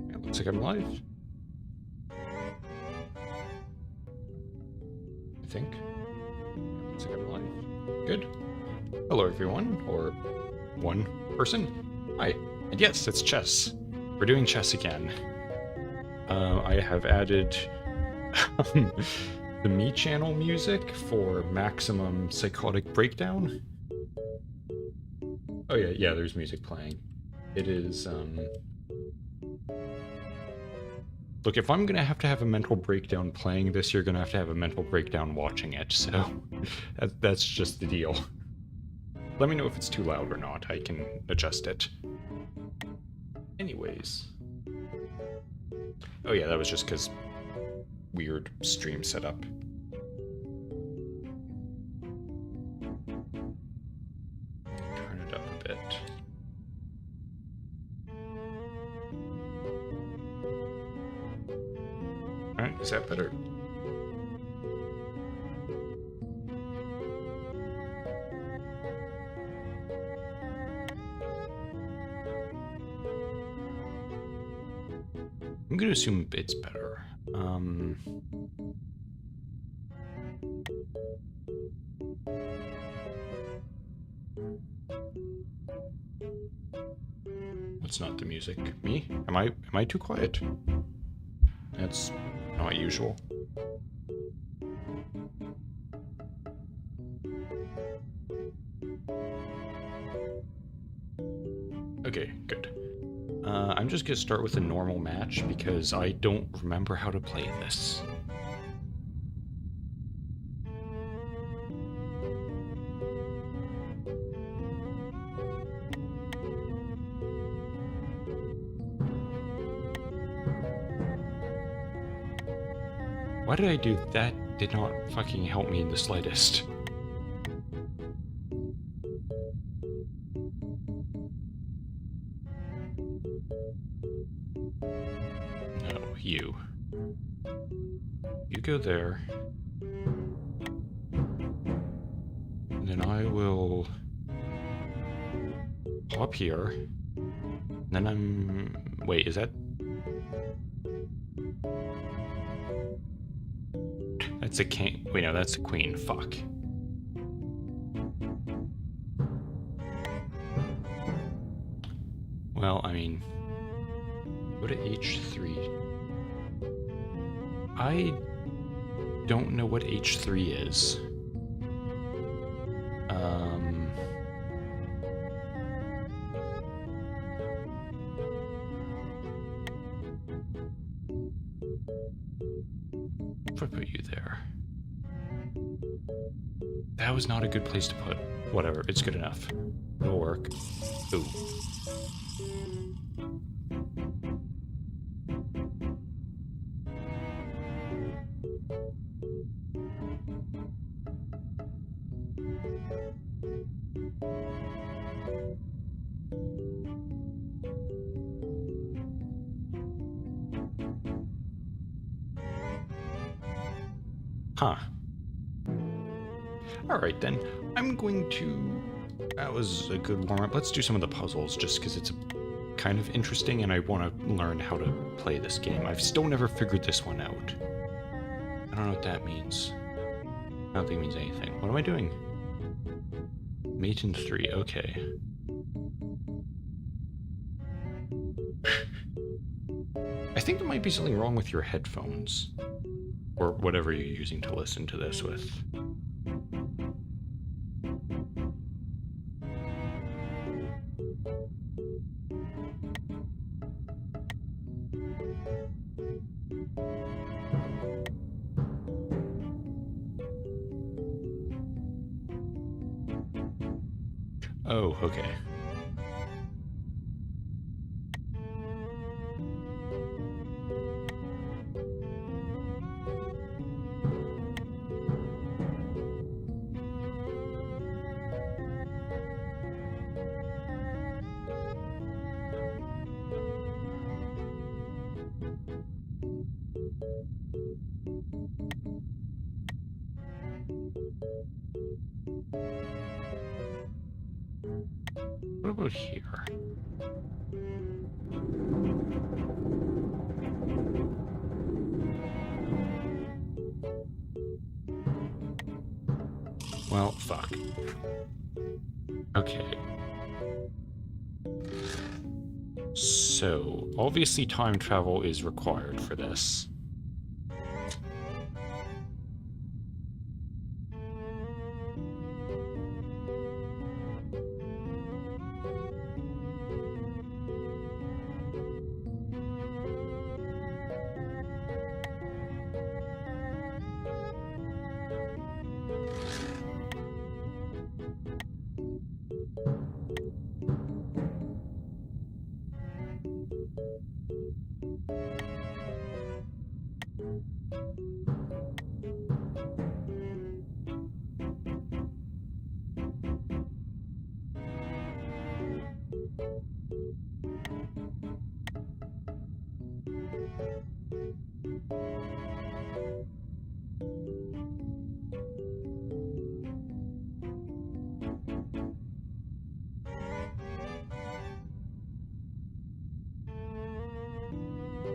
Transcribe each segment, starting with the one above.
It looks like I'm live. I think. It looks like I'm live. Good. Hello, everyone, or one person. Hi. And yes, it's chess. We're doing chess again. I have added the Me channel music for maximum psychotic breakdown. Oh yeah, there's music playing. It is, Look, if I'm gonna have to have a mental breakdown playing this, you're gonna have to have a mental breakdown watching it, so that's just the deal. Let me know if it's too loud or not, I can adjust it. Anyways. Oh yeah, that was just because weird stream setup. Turn it up a bit. Alright, is that better? I'm gonna assume it's better. What's not the music? Me? Am I too quiet? That's not usual. Okay, good. I'm just gonna start with a normal match because I don't remember how to play this. Why did I do that? Did not fucking help me in the slightest. No, you. You go there. And then I will hop here. And then I'm... Wait, is that... That's a king. Wait, no, that's a queen. Fuck. Well, I mean... Go to h3. I don't know what h3 is. If I put you there. That was not a good place to put. Whatever, it's good enough. It'll work. Ooh. Huh. Alright then, I'm going to... That was a good warm-up. Let's do some of the puzzles, just because it's kind of interesting and I want to learn how to play this game. I've still never figured this one out. I don't know what that means. I don't think it means anything. What am I doing? Mate in 3, okay. I think there might be something wrong with your headphones. Or whatever you're using to listen to this with. Oh, okay. about here? Well, fuck. Okay. So, obviously time travel is required for this.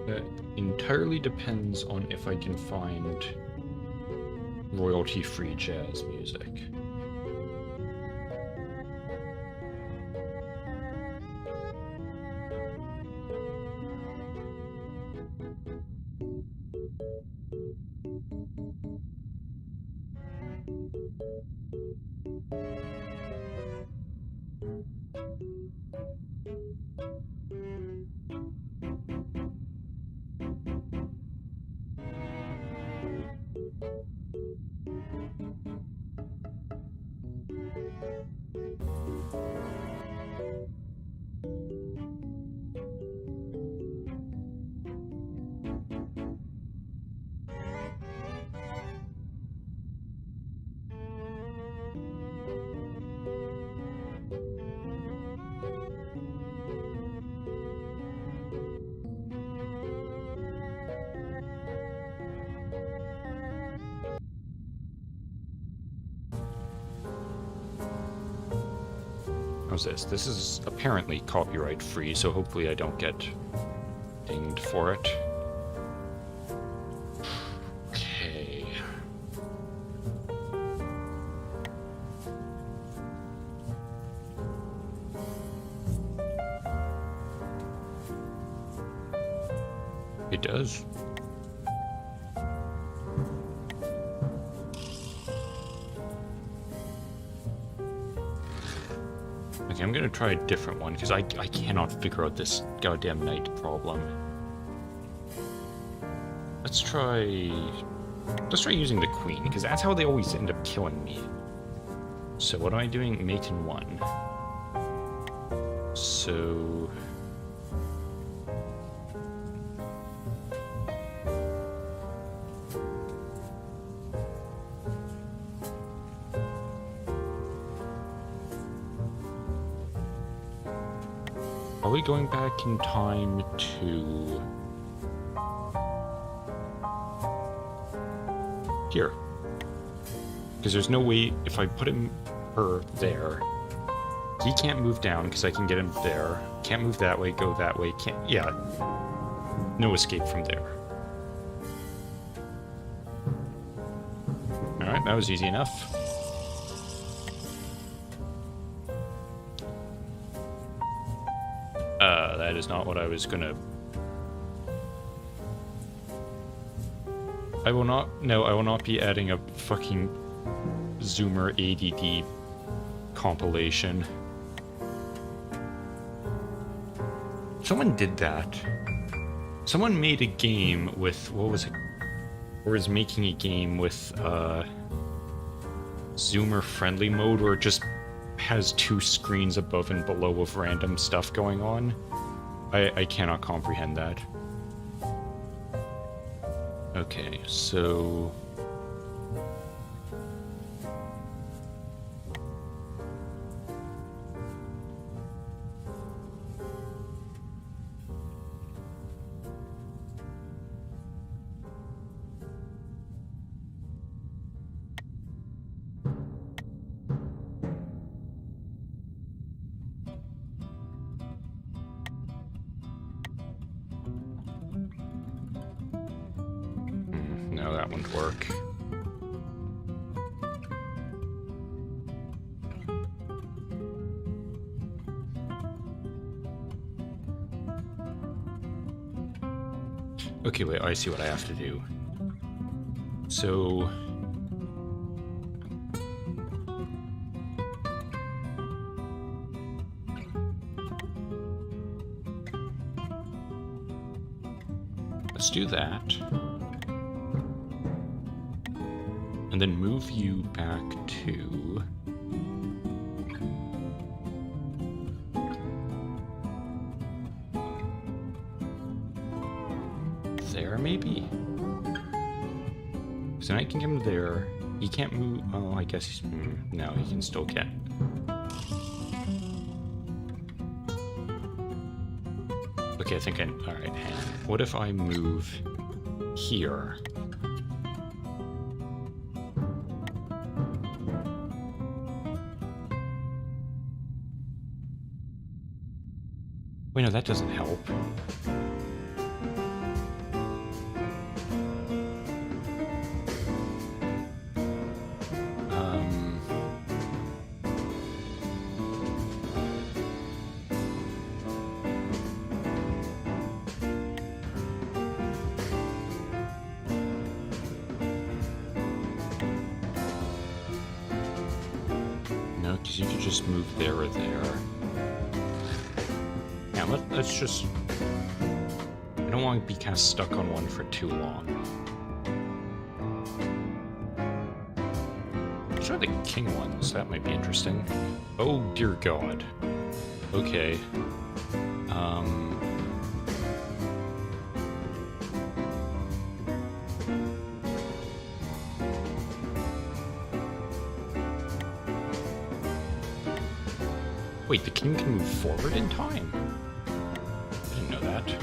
That entirely depends on if I can find royalty-free jazz music. How's this? This is apparently copyright free, so hopefully I don't get dinged for it. Okay. It does. Okay, I'm gonna try a different one, because I cannot figure out this goddamn night problem. Let's try using the queen, because that's how they always end up killing me. So what am I doing? Mate in 1. So... are we going back in time to... here? Because there's no way, if I put her there, he can't move down because I can get him there. Can't move that way, go that way, can't... yeah. No escape from there. Alright, that was easy enough. That is not what I was gonna... I will not be adding a fucking Zoomer ADD compilation. Someone did that. Someone made a game with, what was it? Or is making a game with, Zoomer friendly mode where it just has 2 screens above and below of random stuff going on. I cannot comprehend that. Okay, so... No, that wouldn't work. Okay, wait, I see what I have to do. So... let's do that. And then move you back to... there, maybe? So I can get him there. He can't move... oh, I guess he's... no, he can still get... okay, I think I... alright, hang on. What if I move here? Wait, no, that doesn't help. No, because you could just move there or there. Yeah, let's just... I don't want to be kind of stuck on one for too long. Try the king ones, that might be interesting. Oh dear god. Okay. Wait, the king can move forward in time? I didn't know that.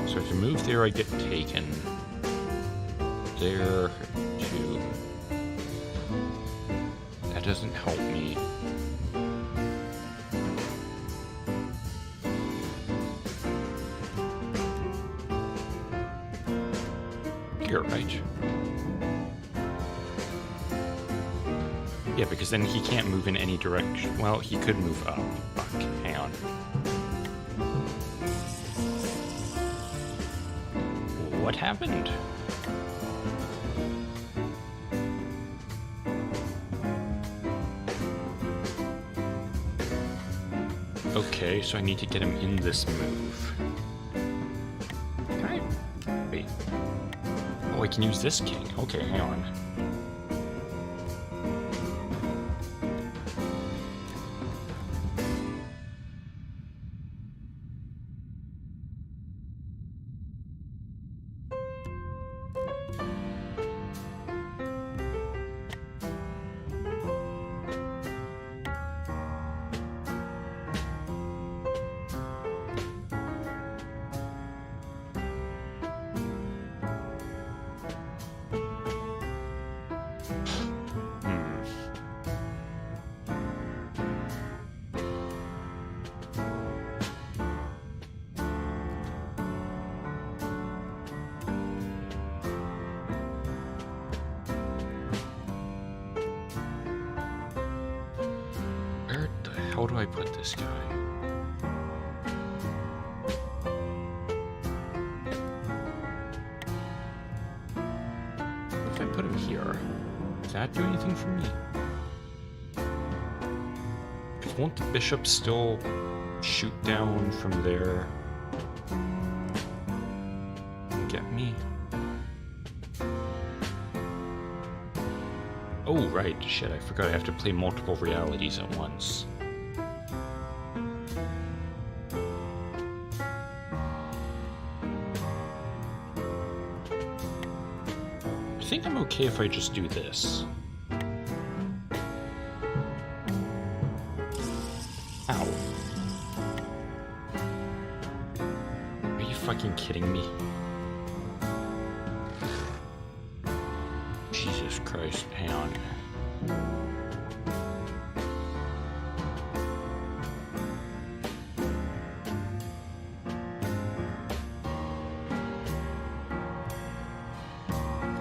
So if you move there, I get taken. There, too. That doesn't help me. Here, right? Yeah, because then he can't move in any direction. Well, he could move up. Fuck, hang on. What happened? Okay, so I need to get him in this move. Can I... wait. Oh, I can use this king. Okay, hang on. How do I put this guy? What if I put him here? Does that do anything for me? Because won't the bishop still shoot down from there and get me? Oh, right. Shit, I forgot I have to play multiple realities at once. I think I'm okay if I just do this. Ow. Are you fucking kidding me? Jesus Christ, hang on.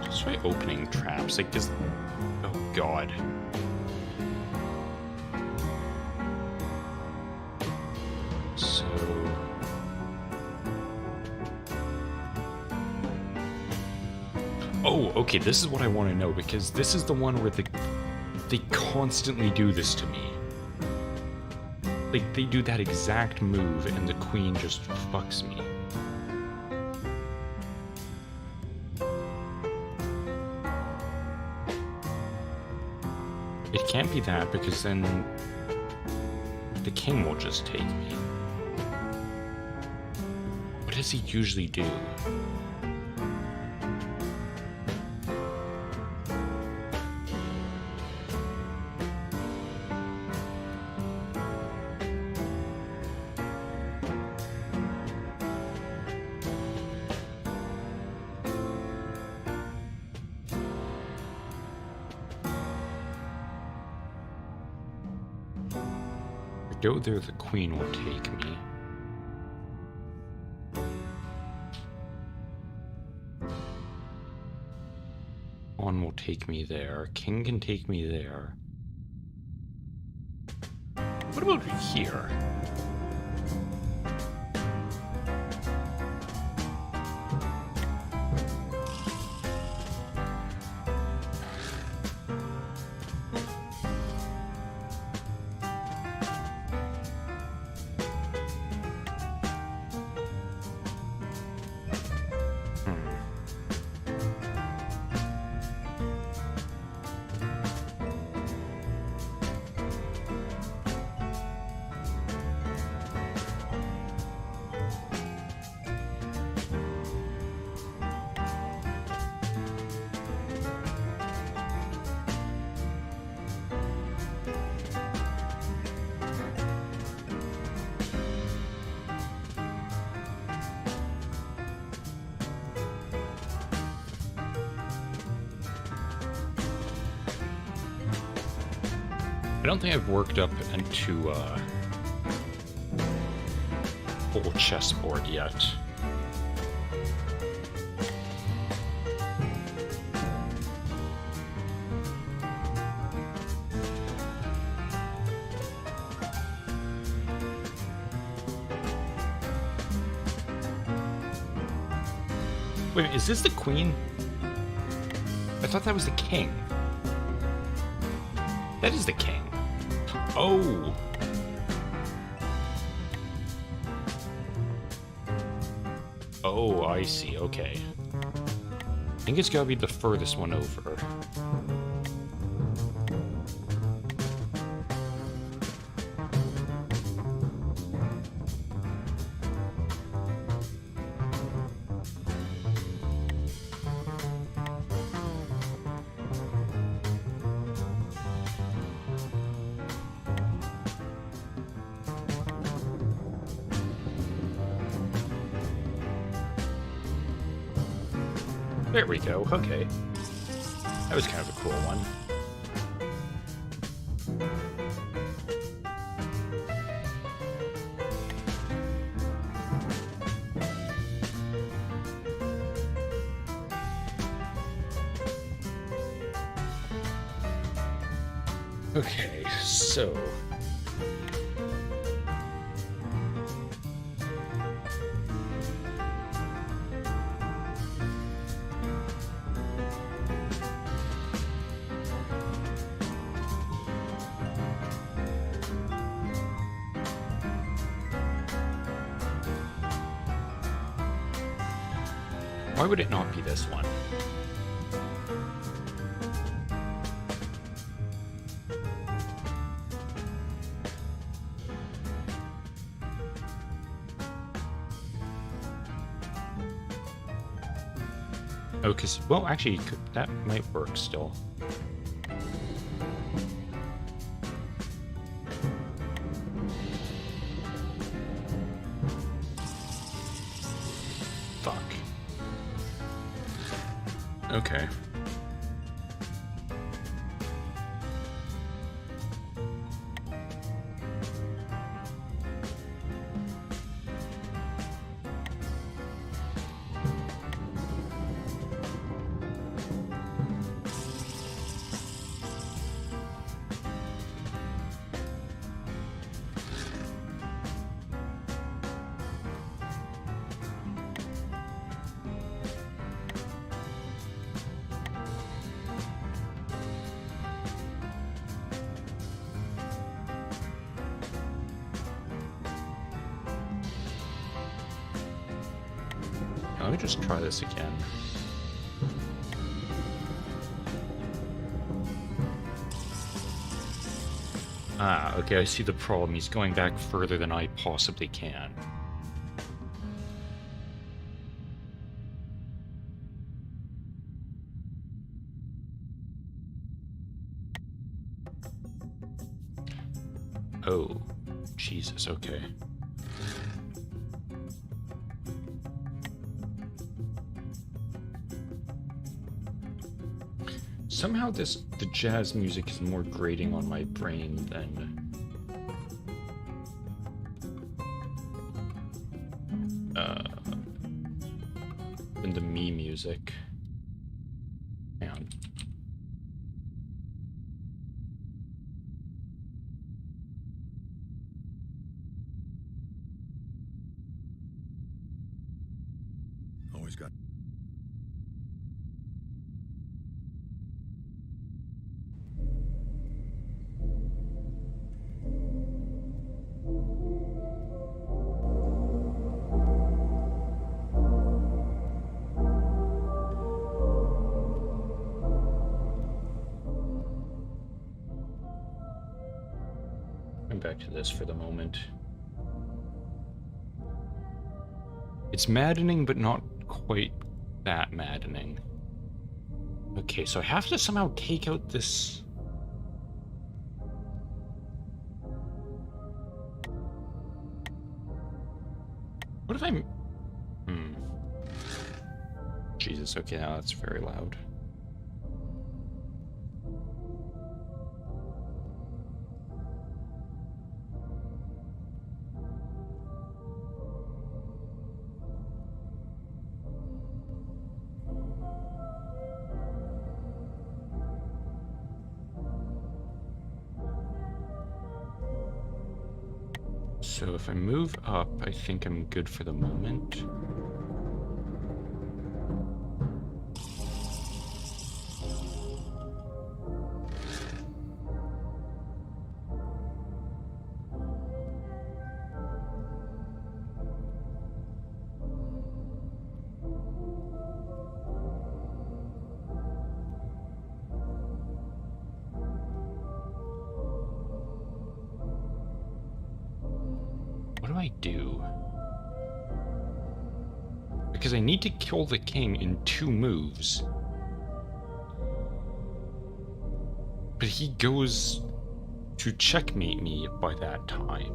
Just try opening traps, like this. Oh god. So. Oh, okay, this is what I want to know, because this is the one where they constantly do this to me. Like, they do that exact move, and the queen just fucks me. It can't be that, because then the king will just take me. What does he usually do? Go there, the queen will take me. Pawn will take me there. King can take me there. What about here? I don't think I've worked up into full chessboard yet. Wait, is this the queen? I thought that was the king. That is the king. Oh. Oh, I see. Okay. I think it's gotta be the furthest one over. There we go, okay. That was kind of a cool one. Okay, so... Why would it not be this one? Oh, because, well, actually, that might work still. Fuck. Okay. Let me just try this again. Ah, okay, I see the problem. He's going back further than I possibly can. Oh, Jesus, okay. Somehow the jazz music is more grating on my brain than the me music. Hang on. Always got. Back to this for the moment. It's maddening, but not quite that maddening. Okay, so I have to somehow take out this... What if I'm... Jesus, okay, now that's very loud. So if I move up, I think I'm good for the moment. What do I do? Because I need to kill the king in 2 moves. But he goes to checkmate me by that time.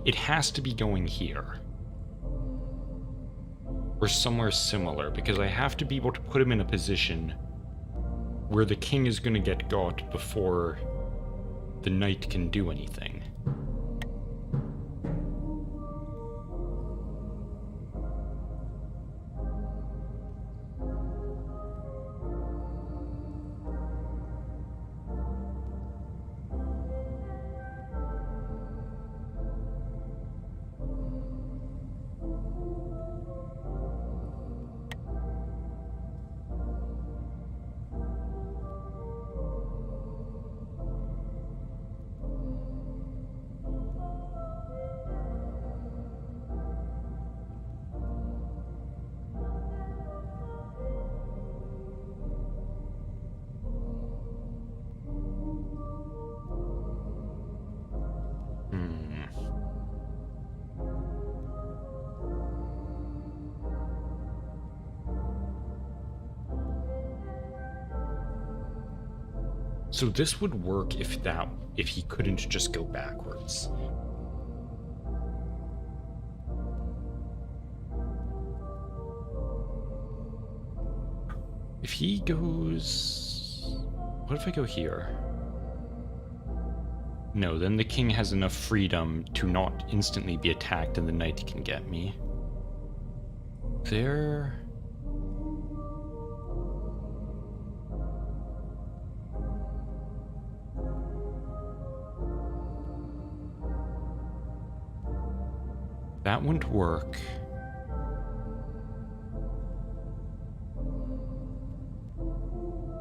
It has to be going here. Or somewhere similar, because I have to be able to put him in a position where the king is going to get got before the knight can do anything. So this would work if he couldn't just go backwards. If he goes... What if I go here? No, then the king has enough freedom to not instantly be attacked and the knight can get me. There... That wouldn't work.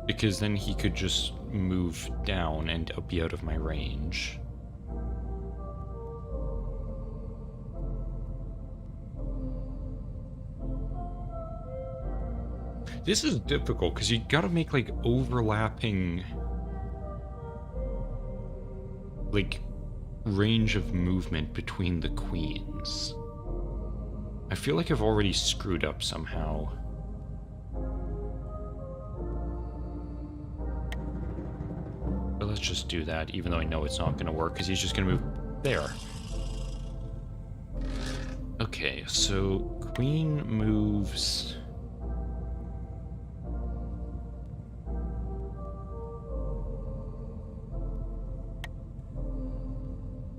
Because then he could just move down and be out of my range. This is difficult because you gotta make like overlapping like range of movement between the queens. I feel like I've already screwed up somehow. But let's just do that, even though I know it's not going to work, because he's just going to move there. Okay, so queen moves...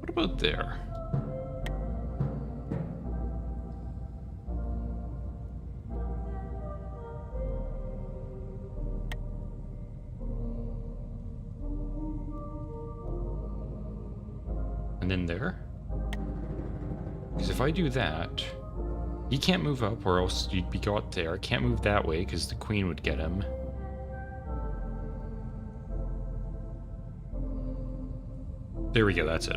What about there? And then there? Because if I do that, he can't move up or else you'd be got there. Can't move that way because the queen would get him. There we go, that's it.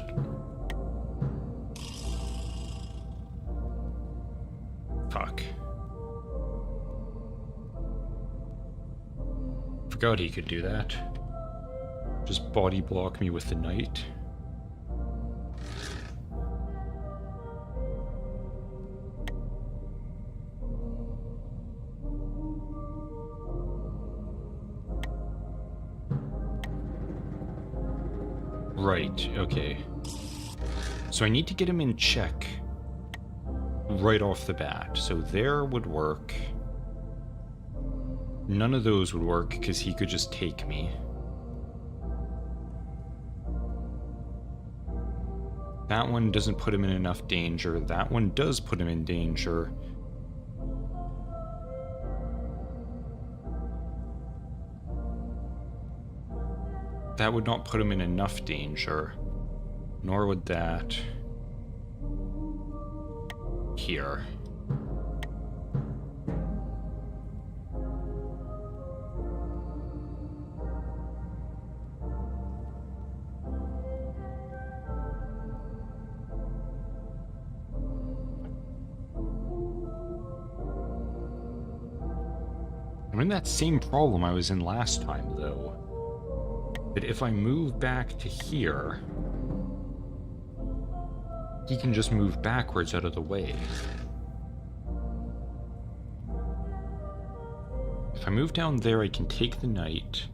Fuck. Forgot he could do that. Just body block me with the knight. Right, okay. So I need to get him in check right off the bat. So there would work. None of those would work because he could just take me. That one doesn't put him in enough danger. That one does put him in danger. That would not put him in enough danger. Nor would that... here. I'm in that same problem I was in last time, though. That if I move back to here, he can just move backwards out of the way. If I move down there, I can take the knight,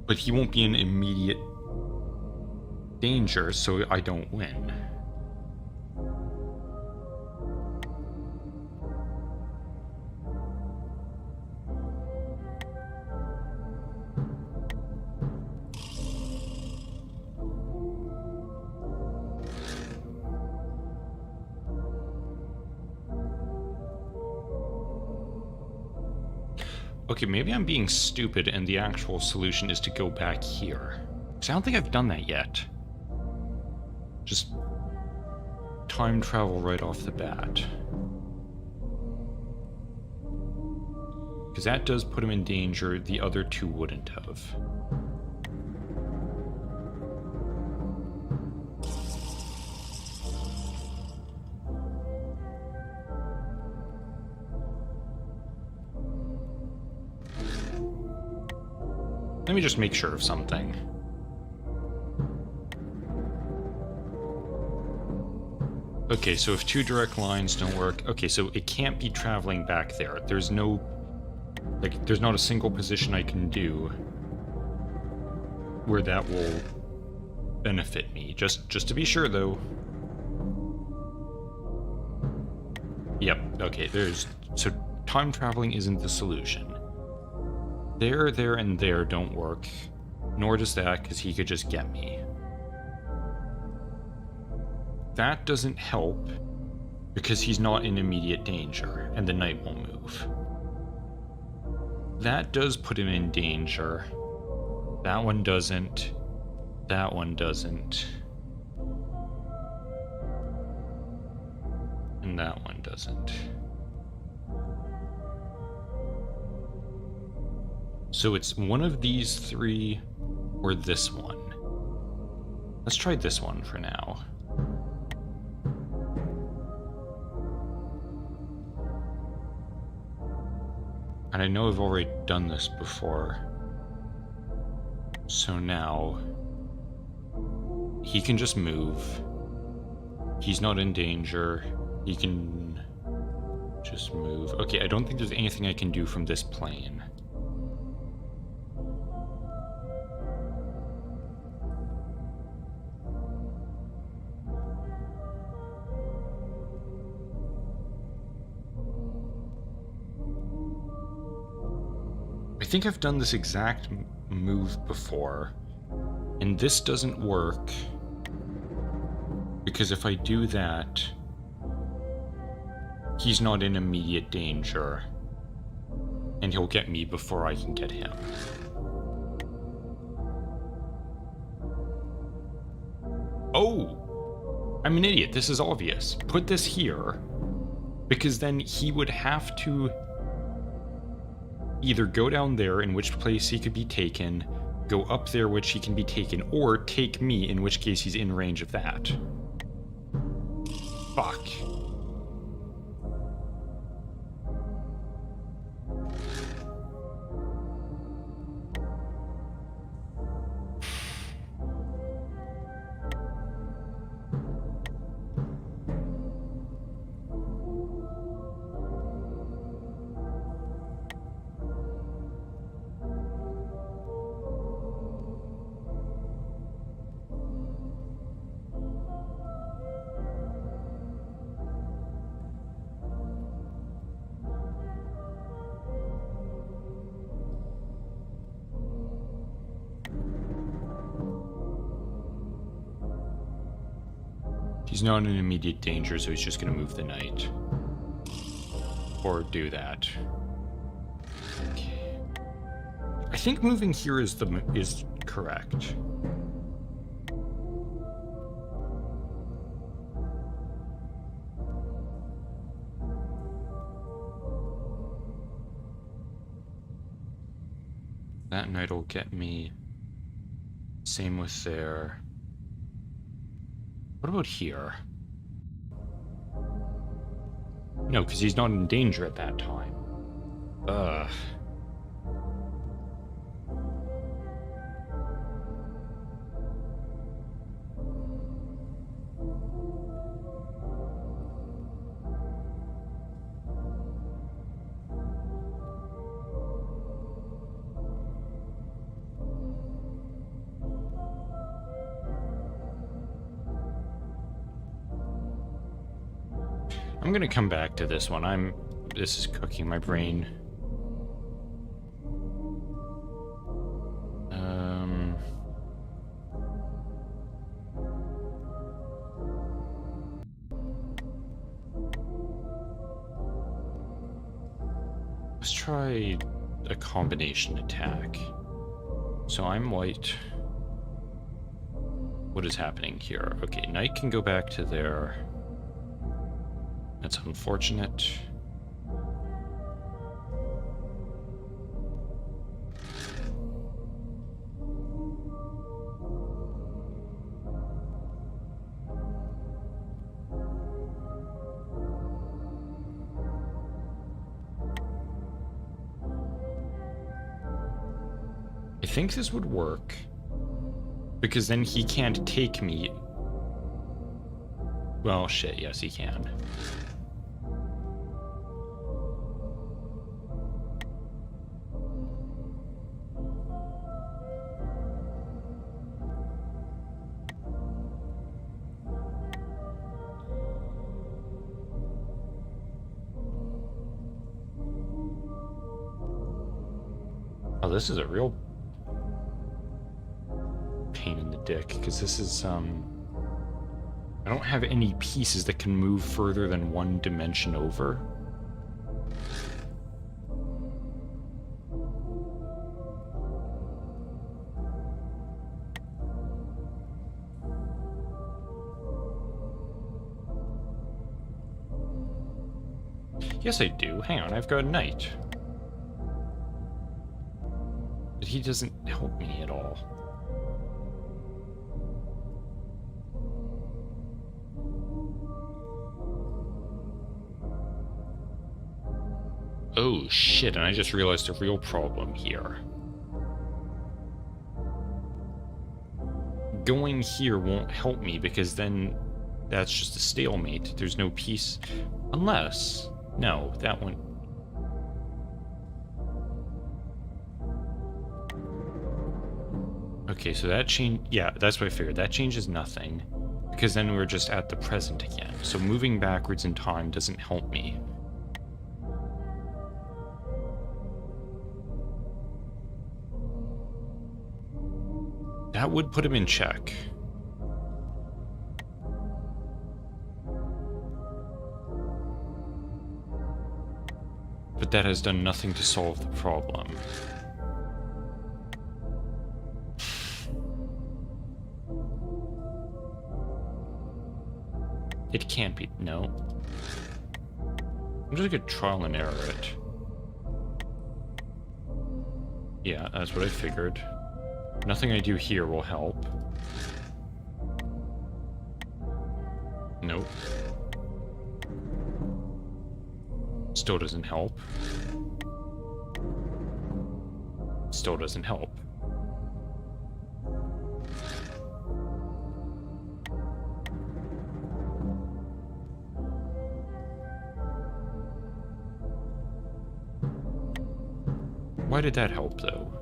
but he won't be in immediate danger, so I don't win. Okay, maybe I'm being stupid and the actual solution is to go back here. Because I don't think I've done that yet. Just time travel right off the bat. Because that does put him in danger, the other two wouldn't have. Let me just make sure of something. Okay, so if two direct lines don't work... Okay, so it can't be traveling back there. There's no... Like, there's not a single position I can do where that will benefit me. Just to be sure, though. Yep, okay, so time traveling isn't the solution. There, and there don't work. Nor does that, because he could just get me. That doesn't help, because he's not in immediate danger, and the knight won't move. That does put him in danger. That one doesn't. That one doesn't. And that one doesn't. So it's one of these three or this one. Let's try this one for now. And I know I've already done this before. So now he can just move. He's not in danger. He can just move. Okay, I don't think there's anything I can do from this plane. I think I've done this exact move before, and this doesn't work, because if I do that, he's not in immediate danger, and he'll get me before I can get him. Oh! I'm an idiot, this is obvious. Put this here, because then he would have to either go down there, in which place he could be taken, go up there, which he can be taken, or take me, in which case he's in range of that. Fuck. He's not in immediate danger, so he's just gonna move the knight. Or do that. Okay. I think moving here is correct. That knight will get me. Same with there. What about here? No, because he's not in danger at that time. Ugh. I'm gonna come back to this one. This is cooking my brain. Let's try a combination attack. So I'm white. What is happening here? Okay, knight can go back to there. That's unfortunate. I think this would work, because then he can't take me. Well, shit, yes he can. Oh, this is a real pain in the dick, because this is, I don't have any pieces that can move further than one dimension over. Yes, I do. Hang on, I've got Knight. But he doesn't help me at all. Oh shit, and I just realized a real problem here. Going here won't help me because then that's just a stalemate. There's no piece. Unless... No, that one... Okay, so that change... Yeah, that's what I figured. That changes nothing. Because then we're just at the present again. So moving backwards in time doesn't help me. That would put him in check. But that has done nothing to solve the problem. It can't be. No. I'm just gonna trial and error it. Yeah, that's what I figured. Nothing I do here will help. Nope. Still doesn't help. Still doesn't help. Why did that help, though?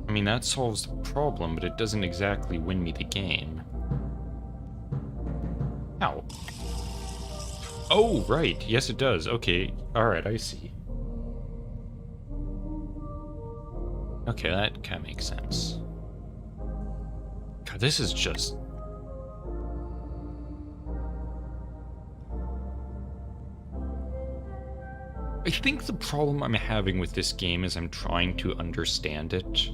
I mean, that solves the problem, but it doesn't exactly win me the game. Ow. Oh, right. Yes, it does. Okay. Alright, I see. Okay, that kind of makes sense. God, this is just... I think the problem I'm having with this game is I'm trying to understand it.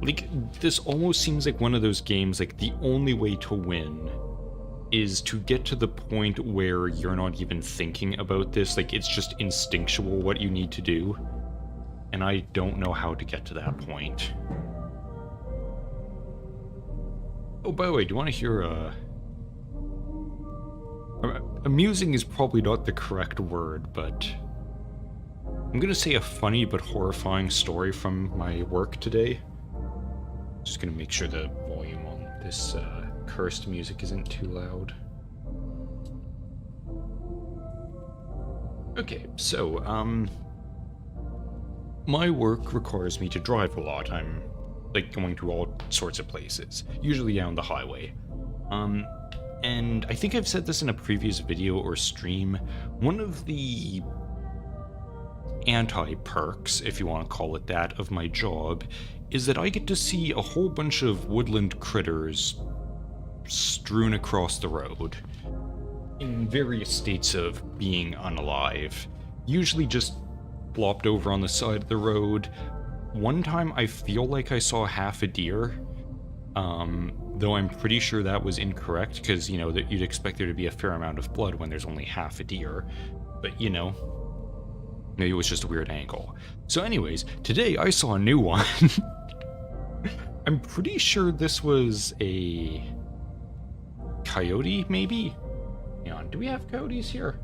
Like, this almost seems like one of those games, like, the only way to win is to get to the point where you're not even thinking about this, like, it's just instinctual what you need to do. And I don't know how to get to that point. Oh, by the way, do you want to hear, amusing is probably not the correct word, but... I'm gonna say a funny but horrifying story from my work today. Just gonna make sure the volume on this cursed music isn't too loud. Okay, so, my work requires me to drive a lot. I'm, like, going to all sorts of places, usually down the highway. And I think I've said this in a previous video or stream, one of the anti-perks, if you want to call it that, of my job is that I get to see a whole bunch of woodland critters strewn across the road in various states of being unalive, usually just flopped over on the side of the road. One time I feel like I saw half a deer, though I'm pretty sure that was incorrect because, you know, that you'd expect there to be a fair amount of blood when there's only half a deer, but you know, maybe it was just a weird angle. So anyways, today I saw a new one. I'm pretty sure this was a coyote, maybe? Hang on, do we have coyotes here?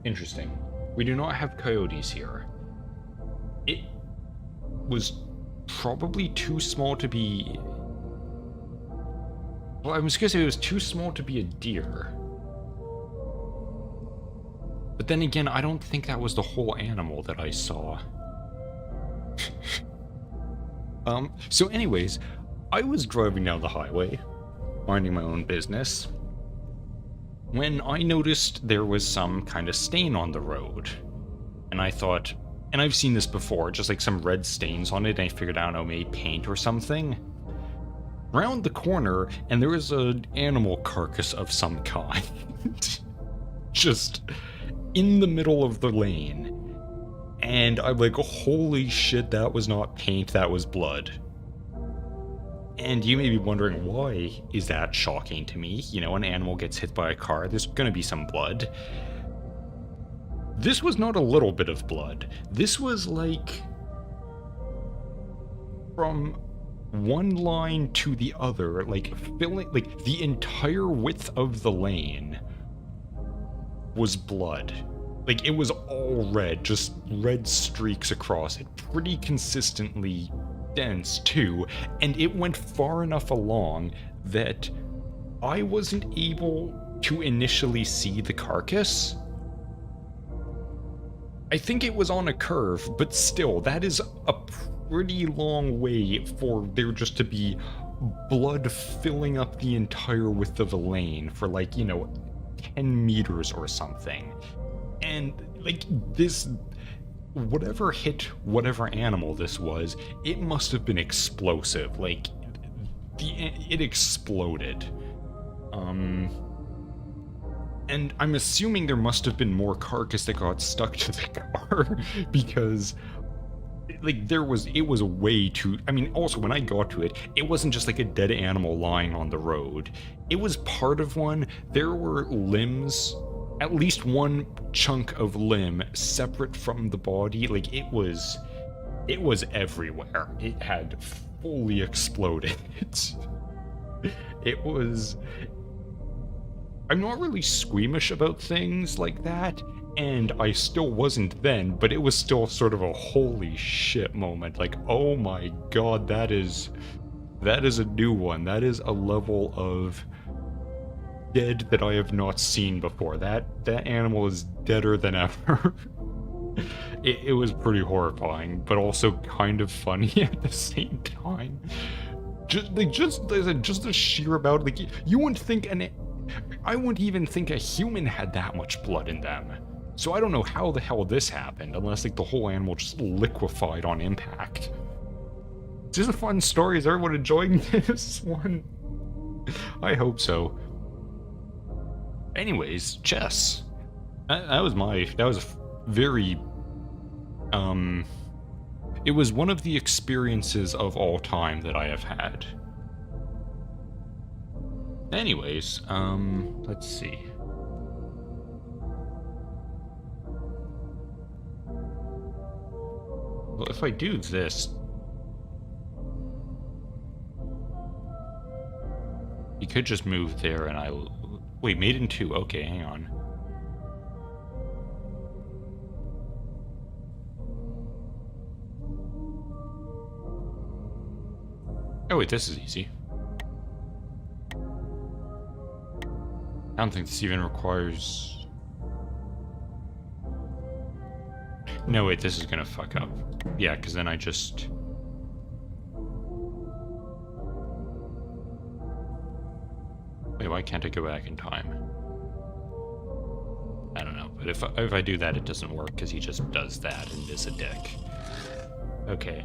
Interesting. We do not have coyotes here. It was probably too small to be Well, I was gonna say it was too small to be a deer. But then again, I don't think that was the whole animal that I saw. So anyways, I was driving down the highway, minding my own business, when I noticed there was some kind of stain on the road. And I thought, and I've seen this before, just like some red stains on it, and I figured, I don't know, maybe paint or something. Round the corner, and there was an animal carcass of some kind. Just in the middle of the lane. And I'm like, holy shit, that was not paint, that was blood. And you may be wondering, why is that shocking to me? You know, an animal gets hit by a car, there's gonna be some blood. This was not a little bit of blood. This was like from one line to the other, like filling, like the entire width of the lane was blood. Like, it was all red, just red streaks across it, pretty consistently dense too, and it went far enough along that I wasn't able to initially see the carcass. I think it was on a curve, but still, that is a pretty long way for there just to be blood filling up the entire width of the lane for, like, you know, 10 meters or something. And, like, this, whatever hit whatever animal this was, it must have been explosive. Like, it exploded. And I'm assuming there must have been more carcass that got stuck to the car, because, like, it was way too, I mean, also, when I got to it, it wasn't just like a dead animal lying on the road. It was part of one. There were limbs, at least one chunk of limb separate from the body. Like, it was everywhere. It had fully exploded. It was, I'm not really squeamish about things like that, and I still wasn't then, but it was still sort of a holy shit moment. Like, oh my god, that is a new one. That is a level of dead that I have not seen before. That animal is deader than ever. It was pretty horrifying, but also kind of funny at the same time. Just the sheer amount, like, you wouldn't think I wouldn't even think a human had that much blood in them. So I don't know how the hell this happened, unless, like, the whole animal just liquefied on impact. This is a fun story. Is everyone enjoying this one? I hope so. Anyways, chess. That was very, it was one of the experiences of all time that I have had. Anyways, let's see. Well, if I do this, you could just move there and I will... Wait, made in 2. Okay, hang on. Oh wait, this is easy. I don't think this even requires... No, wait, this is gonna fuck up. Yeah, because then I just... Wait, why can't I go back in time? I don't know, but if I do that, it doesn't work, because he just does that and is a dick. Okay,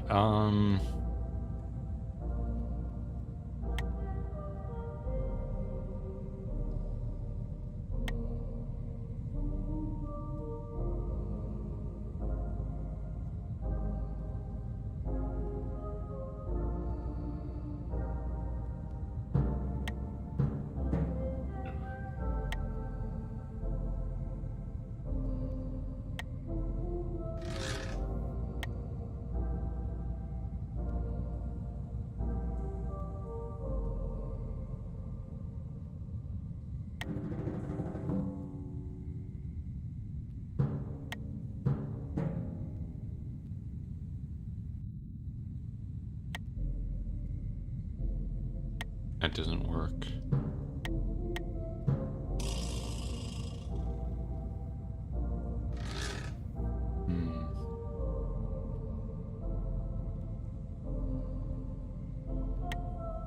That doesn't work.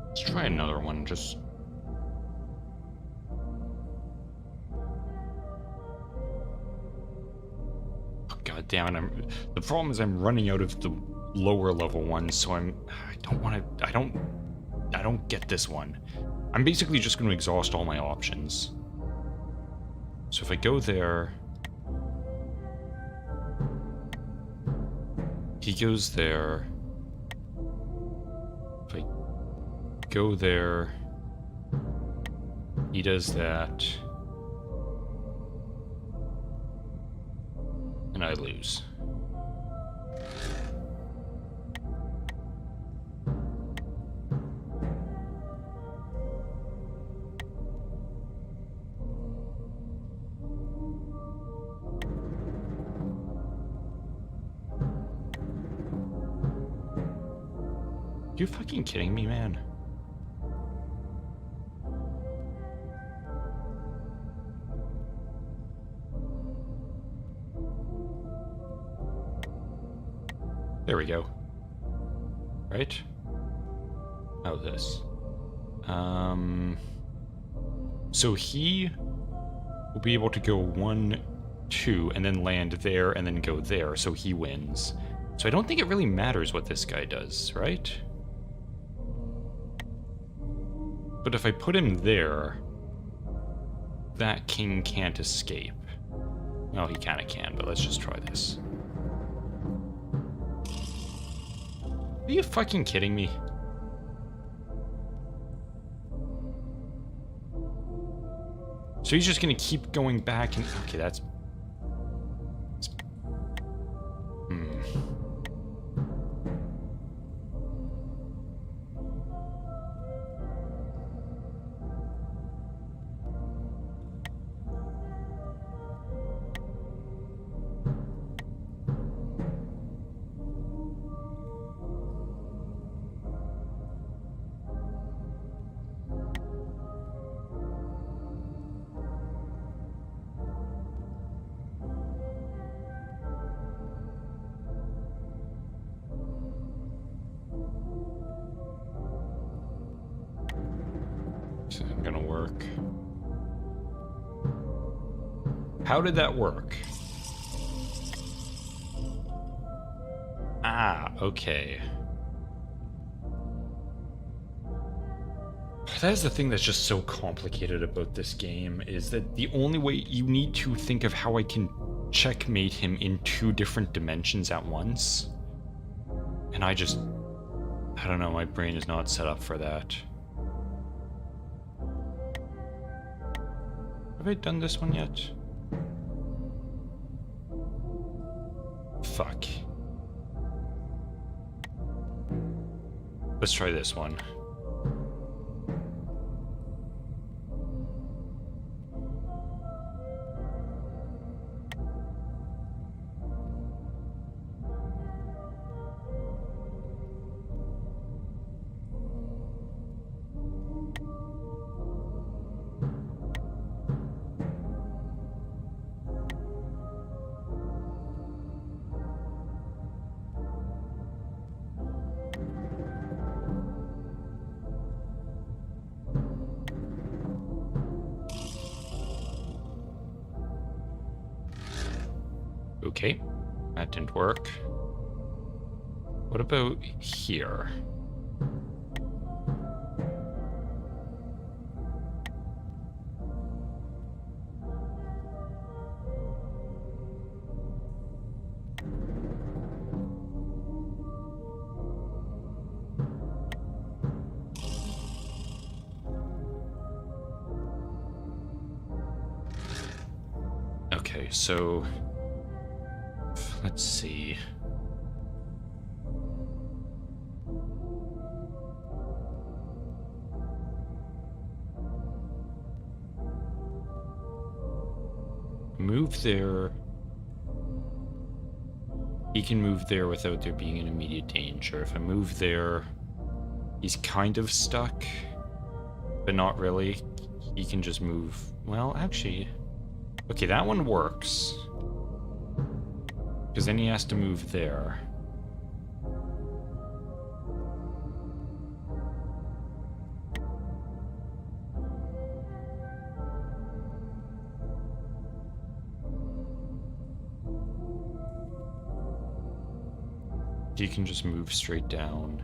Let's try another one, just... Oh, God damn it, the problem is I'm running out of the lower level ones, so I don't want to... I don't get this one. I'm basically just going to exhaust all my options. So if I go there... He goes there. If I go there... He does that. And I lose. You fucking kidding me, man? There we go. Right? Oh, this. So he will be able to go 1, 2, and then land there, and then go there, so he wins. So I don't think it really matters what this guy does, right? But if I put him there, that king can't escape. Well, he kind of can, but let's just try this. Are you fucking kidding me? So he's just gonna keep going back and... Okay, that's... This isn't gonna work. How did that work? Ah, okay. That is the thing that's just so complicated about this game, is that the only way you need to think of how I can checkmate him in 2 different dimensions at once. And I don't know, my brain is not set up for that. Have I done this one yet? Fuck. Let's try this one. Okay, that didn't work. What about here? Okay, so let's see. Move there. He can move there without there being an immediate danger. If I move there, he's kind of stuck. but not really. He can just move. Well, actually, okay, that one works. Because then he has to move there. He can just move straight down.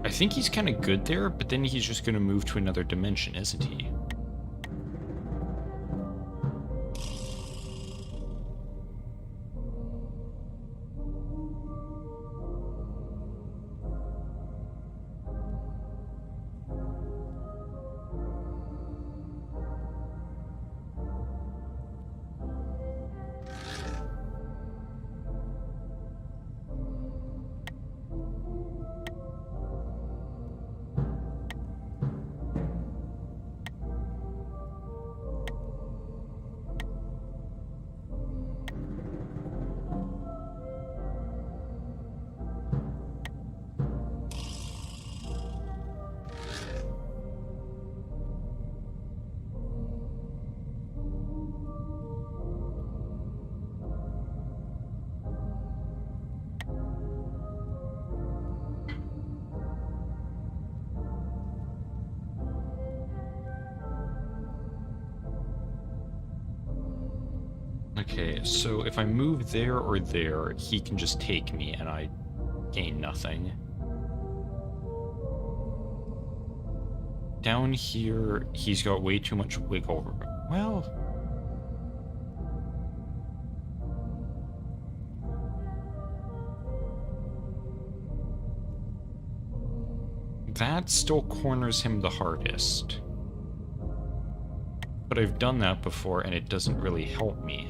I think he's kind of good there, but then he's just going to move to another dimension, isn't he? Okay, so if I move there or there, he can just take me and I gain nothing. Down here, he's got way too much wiggle room. Well... that still corners him the hardest. But I've done that before and it doesn't really help me.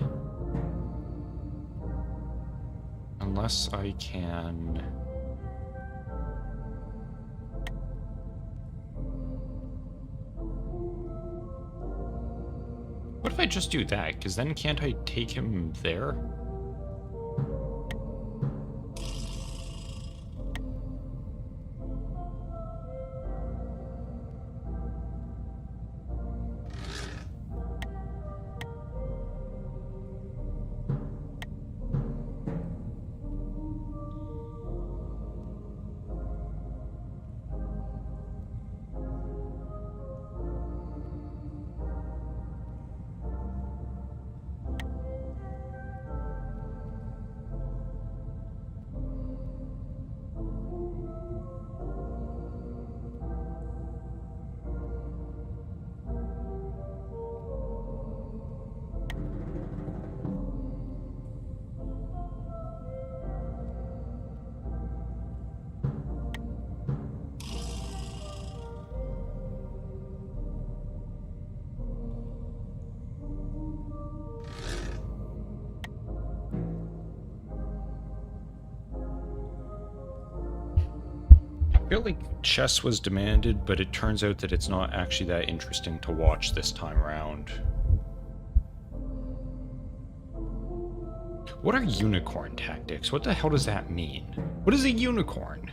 Unless I can... what if I just do that? Because then can't I take him there? I feel like chess was demanded, but it turns out that it's not actually that interesting to watch this time around. What are unicorn tactics? What the hell does that mean? What is a unicorn?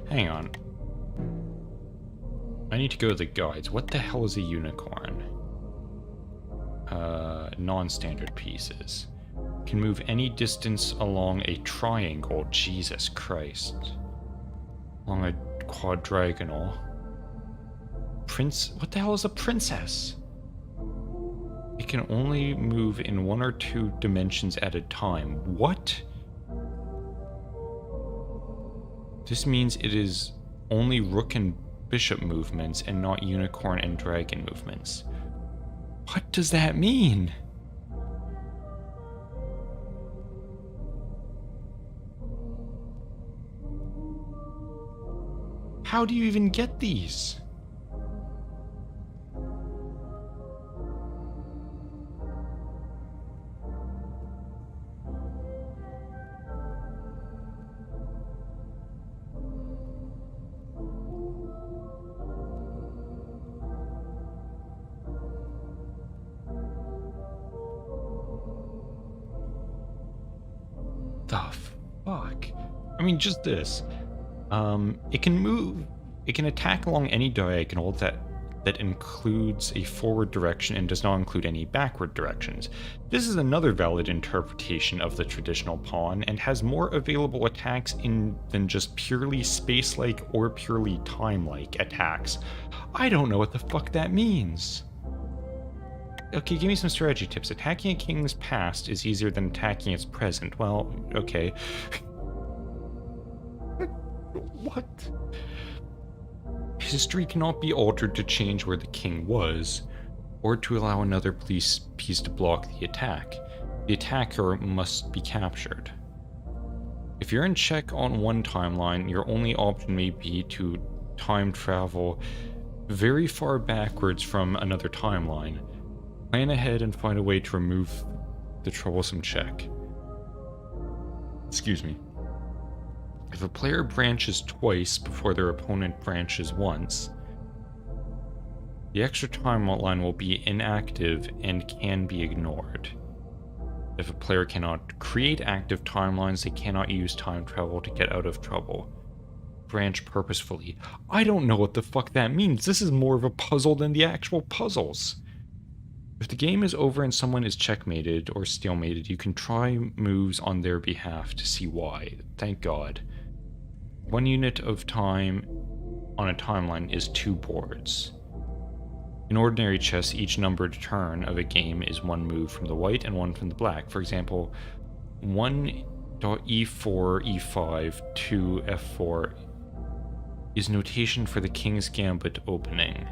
Hang on. I need to go to the guides. What the hell is a unicorn? Non-standard pieces. Can move any distance along a triangle. Jesus Christ. Along a quadrigonal. What the hell is a princess? It can only move in 1 or 2 dimensions at a time. What? This means it is only rook and bishop movements and not unicorn and dragon movements. What does that mean? How do you even get these? the fuck? I mean, just this. It can move. It can attack along any diagonal that includes a forward direction and does not include any backward directions. This is another valid interpretation of the traditional pawn and has more available attacks than just purely space-like or purely time-like attacks. I don't know what the fuck that means. Okay, give me some strategy tips. Attacking a king's past is easier than attacking its present. Well, okay. What? History cannot be altered to change where the king was, or to allow another piece to block the attack. The attacker must be captured. If you're in check on one timeline, your only option may be to time travel very far backwards from another timeline. Plan ahead and find a way to remove the troublesome check. Excuse me. If a player branches twice before their opponent branches once, the extra timeline will be inactive and can be ignored. If a player cannot create active timelines, they cannot use time travel to get out of trouble. Branch purposefully. I don't know what the fuck that means. This is more of a puzzle than the actual puzzles. If the game is over and someone is checkmated or stalemated, you can try moves on their behalf to see why. Thank God. 1 unit of time on a timeline is 2 boards. In ordinary chess, each numbered turn of a game is 1 move from the white and 1 from the black. For example, 1.e4, e5, 2, f4 is notation for the King's Gambit opening.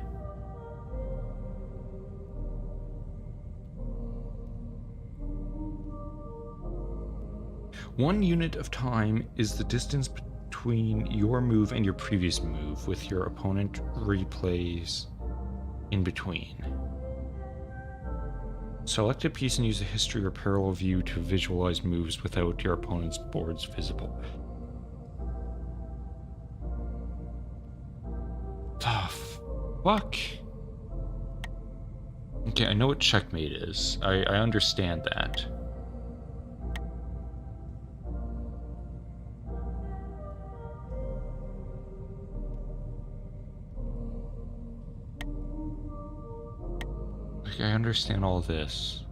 One unit of time is the distance between your move and your previous move, with your opponent replays in between. Select a piece and use a history or parallel view to visualize moves without your opponent's boards visible. The fuck? Okay, I know what checkmate is. I understand that. I understand all this.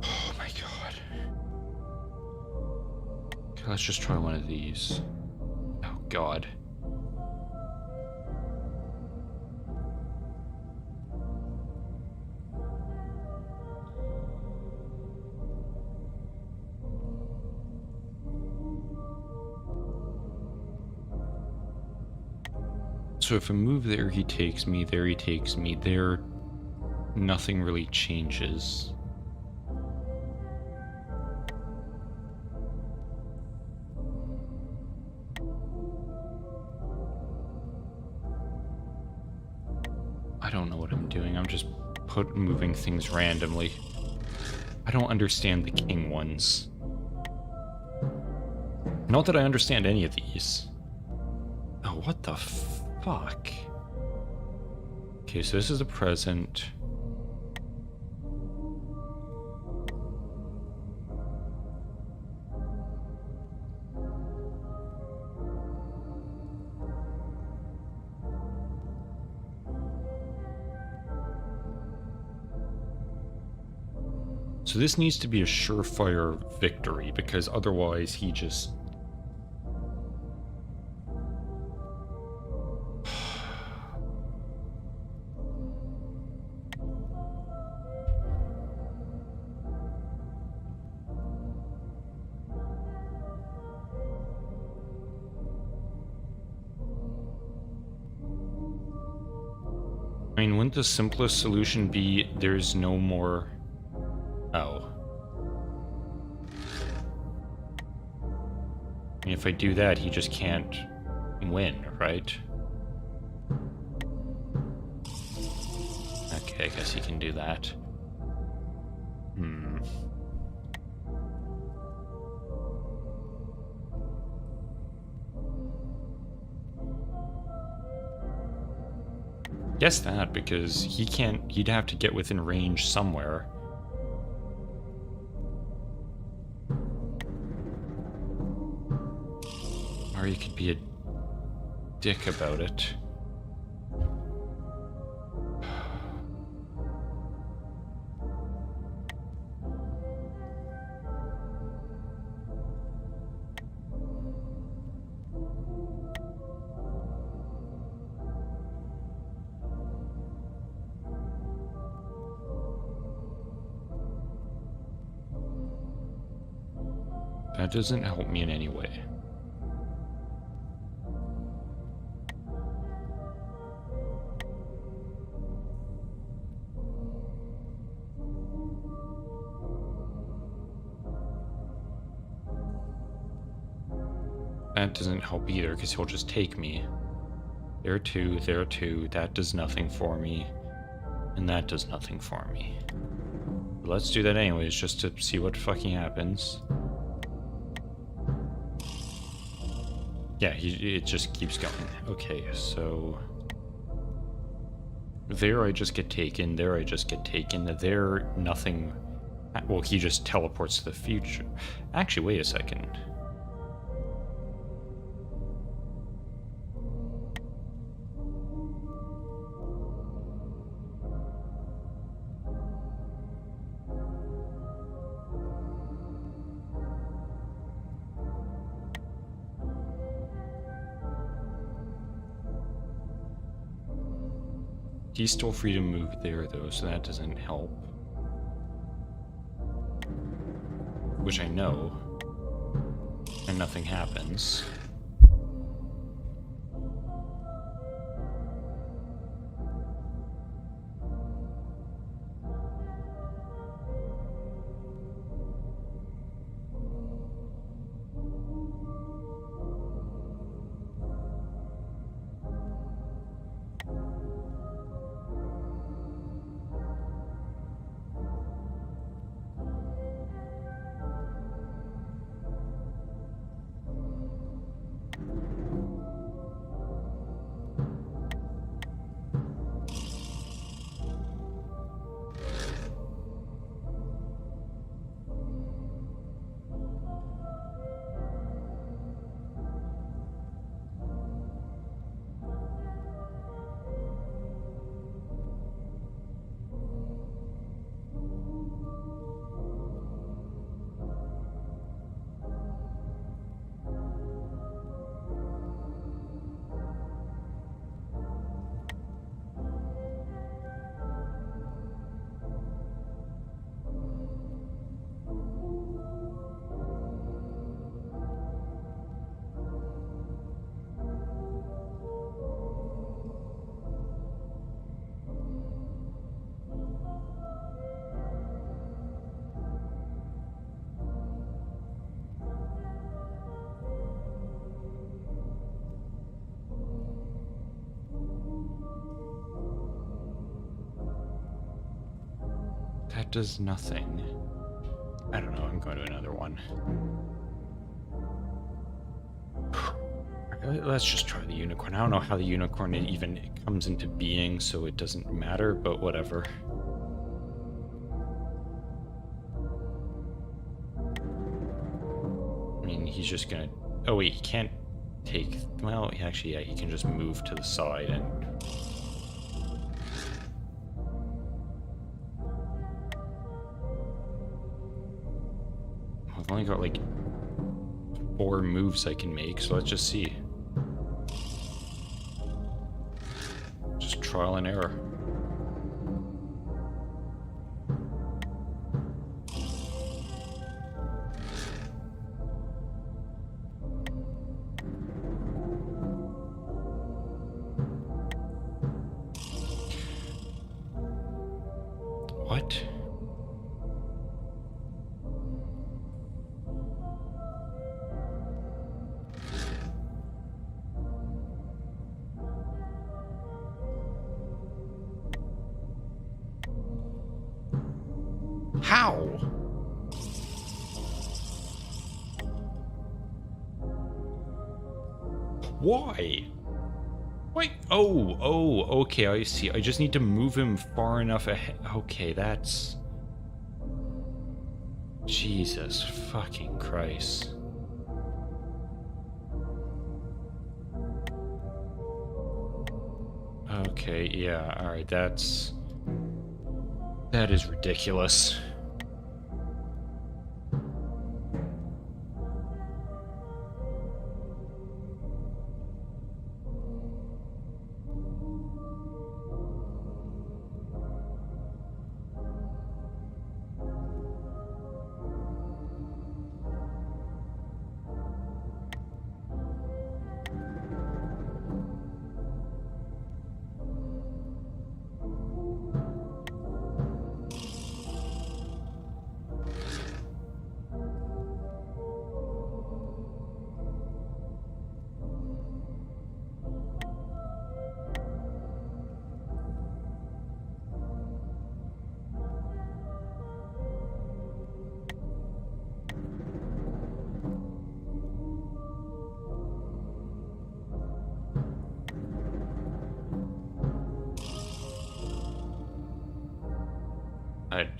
Oh my God. Okay, let's just try one of these. Oh God. So if I move there, he takes me, there he takes me, there nothing really changes. I don't know what I'm doing, I'm just moving things randomly. I don't understand the king ones. Not that I understand any of these. Oh, what the fuck? Okay, so this is the present. So this needs to be a surefire victory, because otherwise he just... I mean, wouldn't the simplest solution be there's no more... Oh. I mean, if I do that, he just can't win, right? Okay, I guess he can do that. Guess that, because he can't... He'd have to get within range somewhere. Or he could be a dick about it. That doesn't help me in any way. That doesn't help either, because he'll just take me. There too, that does nothing for me. And that does nothing for me. But let's do that anyways, just to see what fucking happens. Yeah, it just keeps going. Okay, so... There I just get taken, there I just get taken, there nothing... Well, he just teleports to the future. Actually, wait a second. He's still free to move there, though, so that doesn't help. Which I know. And nothing happens. That does nothing. I don't know, I'm going to another one. Let's just try the unicorn. I don't know how the unicorn even comes into being, so it doesn't matter, but whatever. I mean, he's just gonna... Oh wait, he can't take... Well, actually, yeah, he can just move to the side and... I've only got like 4 moves I can make, so let's just see. Just trial and error. What? How? Why? Wait. Oh, okay, I see. I just need to move him far enough ahead. Okay, that's... Jesus fucking Christ. Okay, yeah, alright, that is ridiculous.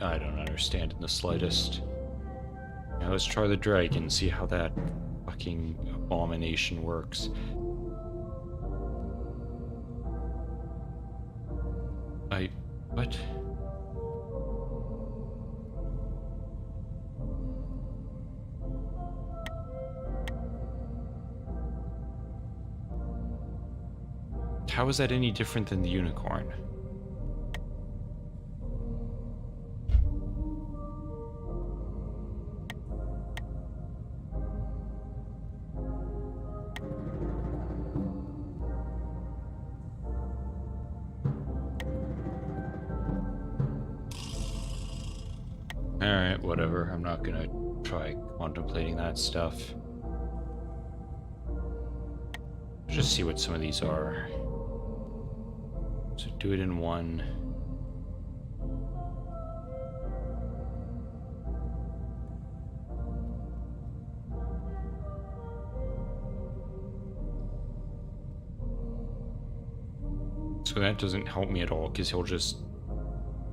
I don't understand in the slightest. Now let's try the dragon, see how that fucking abomination works. What? How is that any different than the unicorn? Alright, whatever. I'm not gonna try contemplating that stuff. Just see what some of these are. So do it in one. So that doesn't help me at all, because he'll just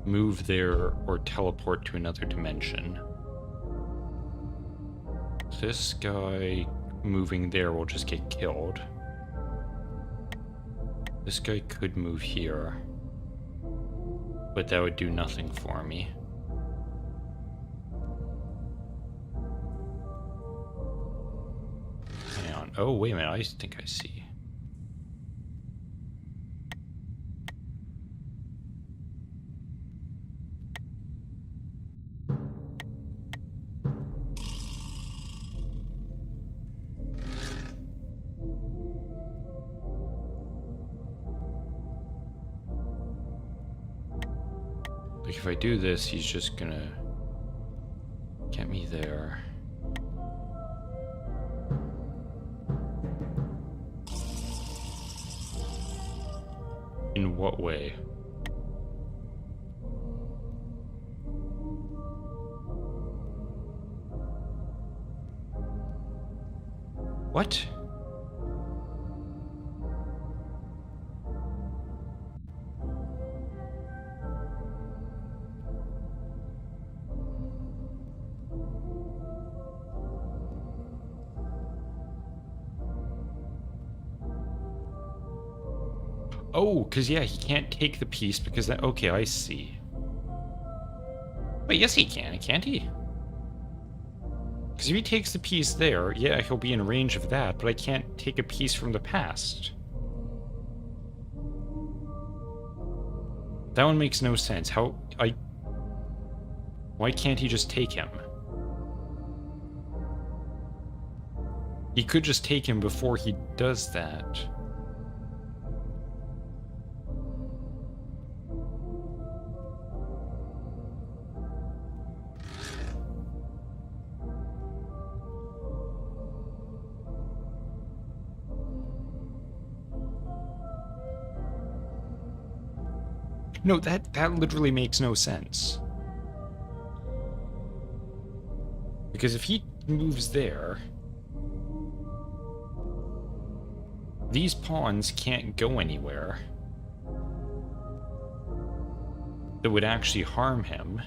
move there or teleport to another dimension. This guy moving there will just get killed. This guy could move here, but that would do nothing for me. Hang on. Oh, wait a minute. I think I see. Like, if I do this, he's just gonna get me there. In what way? What? Oh, because, yeah, he can't take the piece because that... Okay, I see. Wait, yes he can, can't he? Because if he takes the piece there, yeah, he'll be in range of that, but I can't take a piece from the past. That one makes no sense. Why can't he just take him? He could just take him before he does that. No, that literally makes no sense. Because if he moves there, These pawns can't go anywhere that would actually harm him.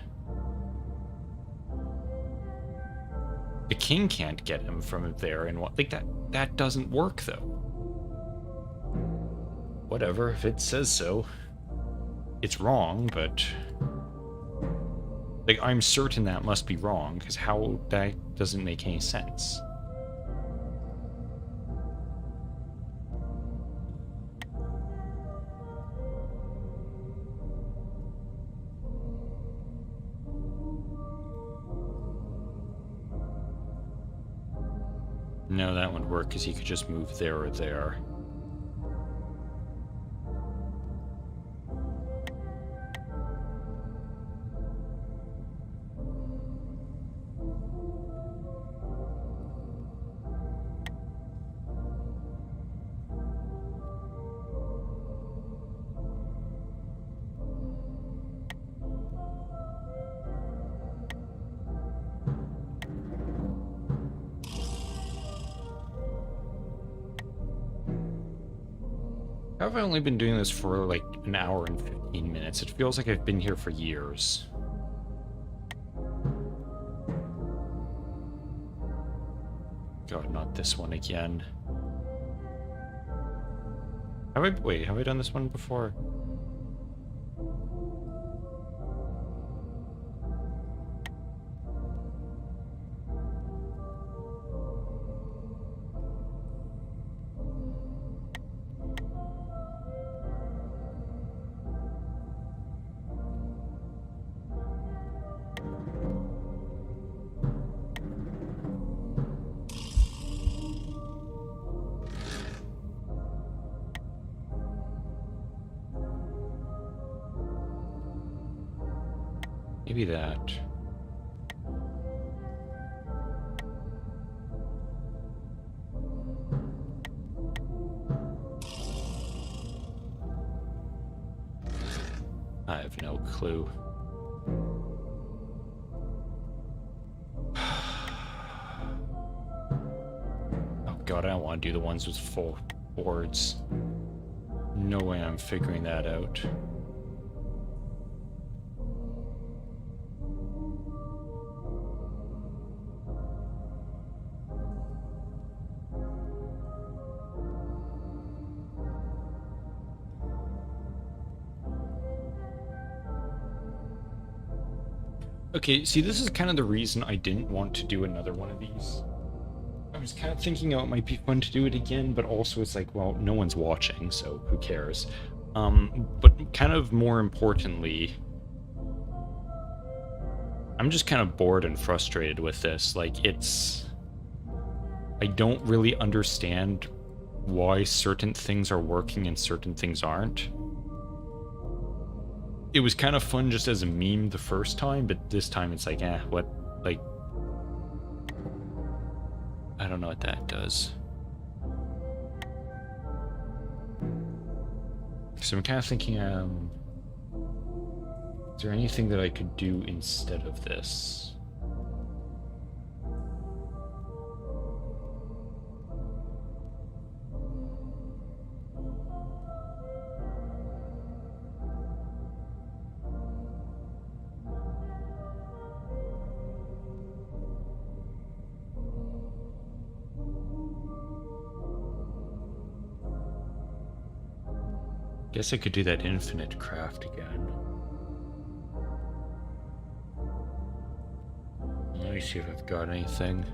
The king can't get him from there, and what, like, that doesn't work though. Whatever, if it says so. It's wrong, but like, I'm certain that must be wrong, because how that doesn't make any sense. No, that would work because he could just move there or there. How have I only been doing this for like an hour and 15 minutes? It feels like I've been here for years. God, not this one again. Wait, have I done this one before? Maybe that. I have no clue. Oh god, I don't want to do the ones with full boards. No way I'm figuring that out. Okay, see, this is kind of the reason I didn't want to do another one of these. I was kind of thinking, oh, it might be fun to do it again, but also it's like, well, no one's watching, so who cares? But kind of more importantly, I'm just kind of bored and frustrated with this. Like, I don't really understand why certain things are working and certain things aren't. It was kind of fun just as a meme the first time, but this time it's like, what? Like, I don't know what that does. So I'm kind of thinking, is there anything that I could do instead of this? Guess I could do that infinite craft again. Let me see if I've got anything.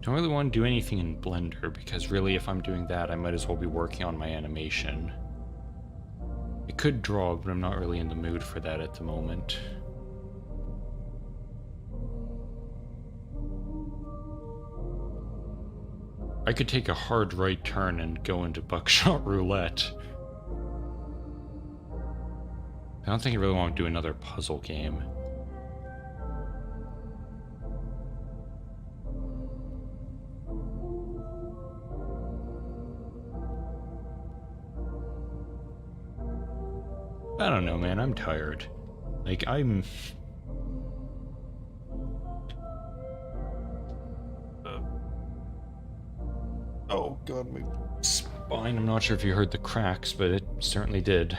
Don't really want to do anything in Blender, because really if I'm doing that, I might as well be working on my animation. I could draw, but I'm not really in the mood for that at the moment. I could take a hard right turn and go into buckshot roulette. I don't think I really want to do another puzzle game. I don't know, man. I'm tired. Like, I'm... Oh, God, my spine. I'm not sure if you heard the cracks, but it certainly did.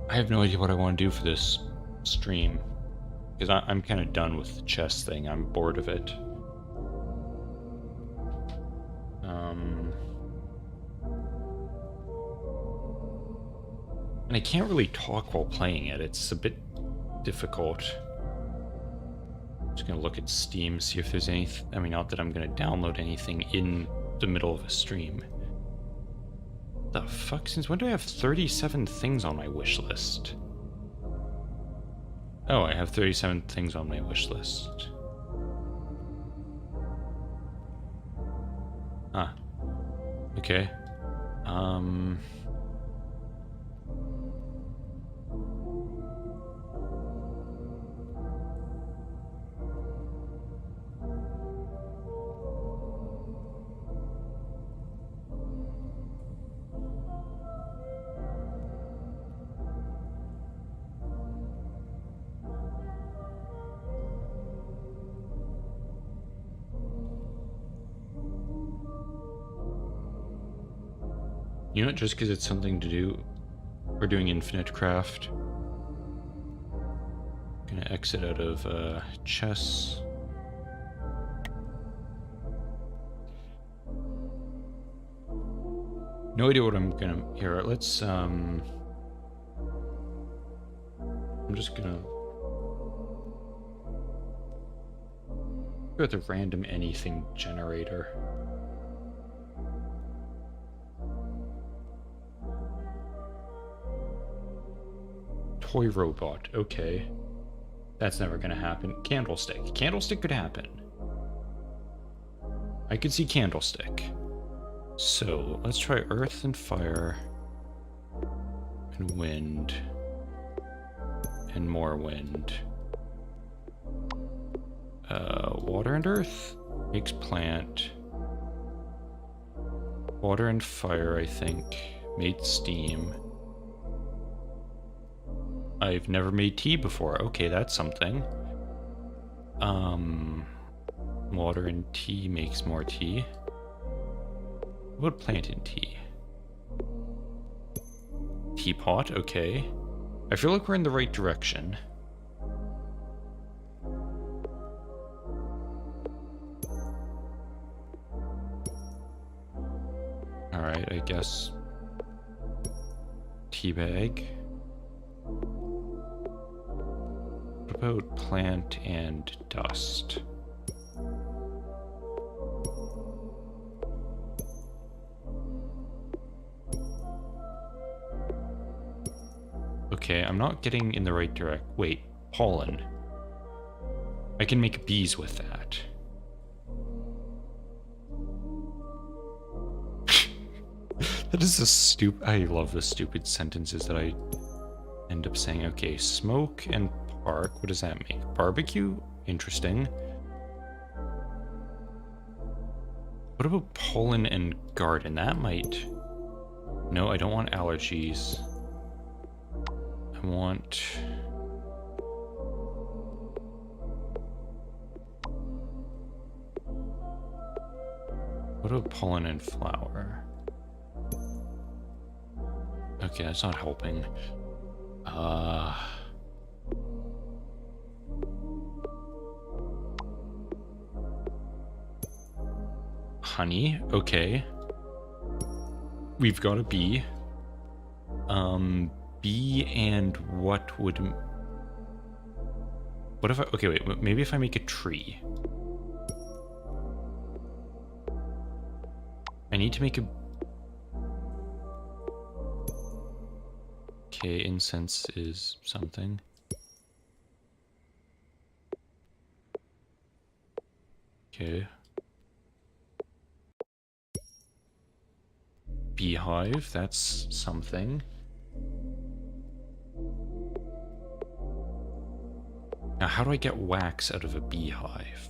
I have no idea what I want to do for this stream. Because I'm kind of done with the chess thing. I'm bored of it. And I can't really talk while playing it. It's a bit difficult. Just gonna look at Steam, see if there's any... I mean, not that I'm gonna download anything in the middle of a stream. The fuck? Since when do I have 37 things on my wish list? Oh, I have 37 things on my wish list. Ah. Okay. You know, just because it's something to do, we're doing Infinite Craft. Gonna exit out of chess. No idea what I'm gonna... Here, let's... I'm just gonna... go with the random anything generator. Toy robot, okay. That's never gonna happen. Candlestick. Candlestick could happen. I could see candlestick. So, let's try earth and fire. And wind. And more wind. Water and earth makes plant. Water and fire, I think, made steam. I've never made tea before. Okay, that's something. Water and tea makes more tea. What about plant and tea? Teapot, okay. I feel like we're in the right direction. Alright, I guess... Teabag. What about plant and dust? Okay, I'm not getting in the right direct. Wait, pollen. I can make bees with that. That is a stupid... I love the stupid sentences that I end up saying. Okay, smoke and park. What does that make? Barbecue? Interesting. What about pollen and garden? That might... No, I don't want allergies. I want... What about pollen and flower? Okay, that's not helping. Honey, okay. We've got a bee. Bee and what would... What if I... Okay, wait, maybe if I make a tree. I need to make a... Okay, incense is something. Okay. Beehive, that's something. Now, how do I get wax out of a beehive?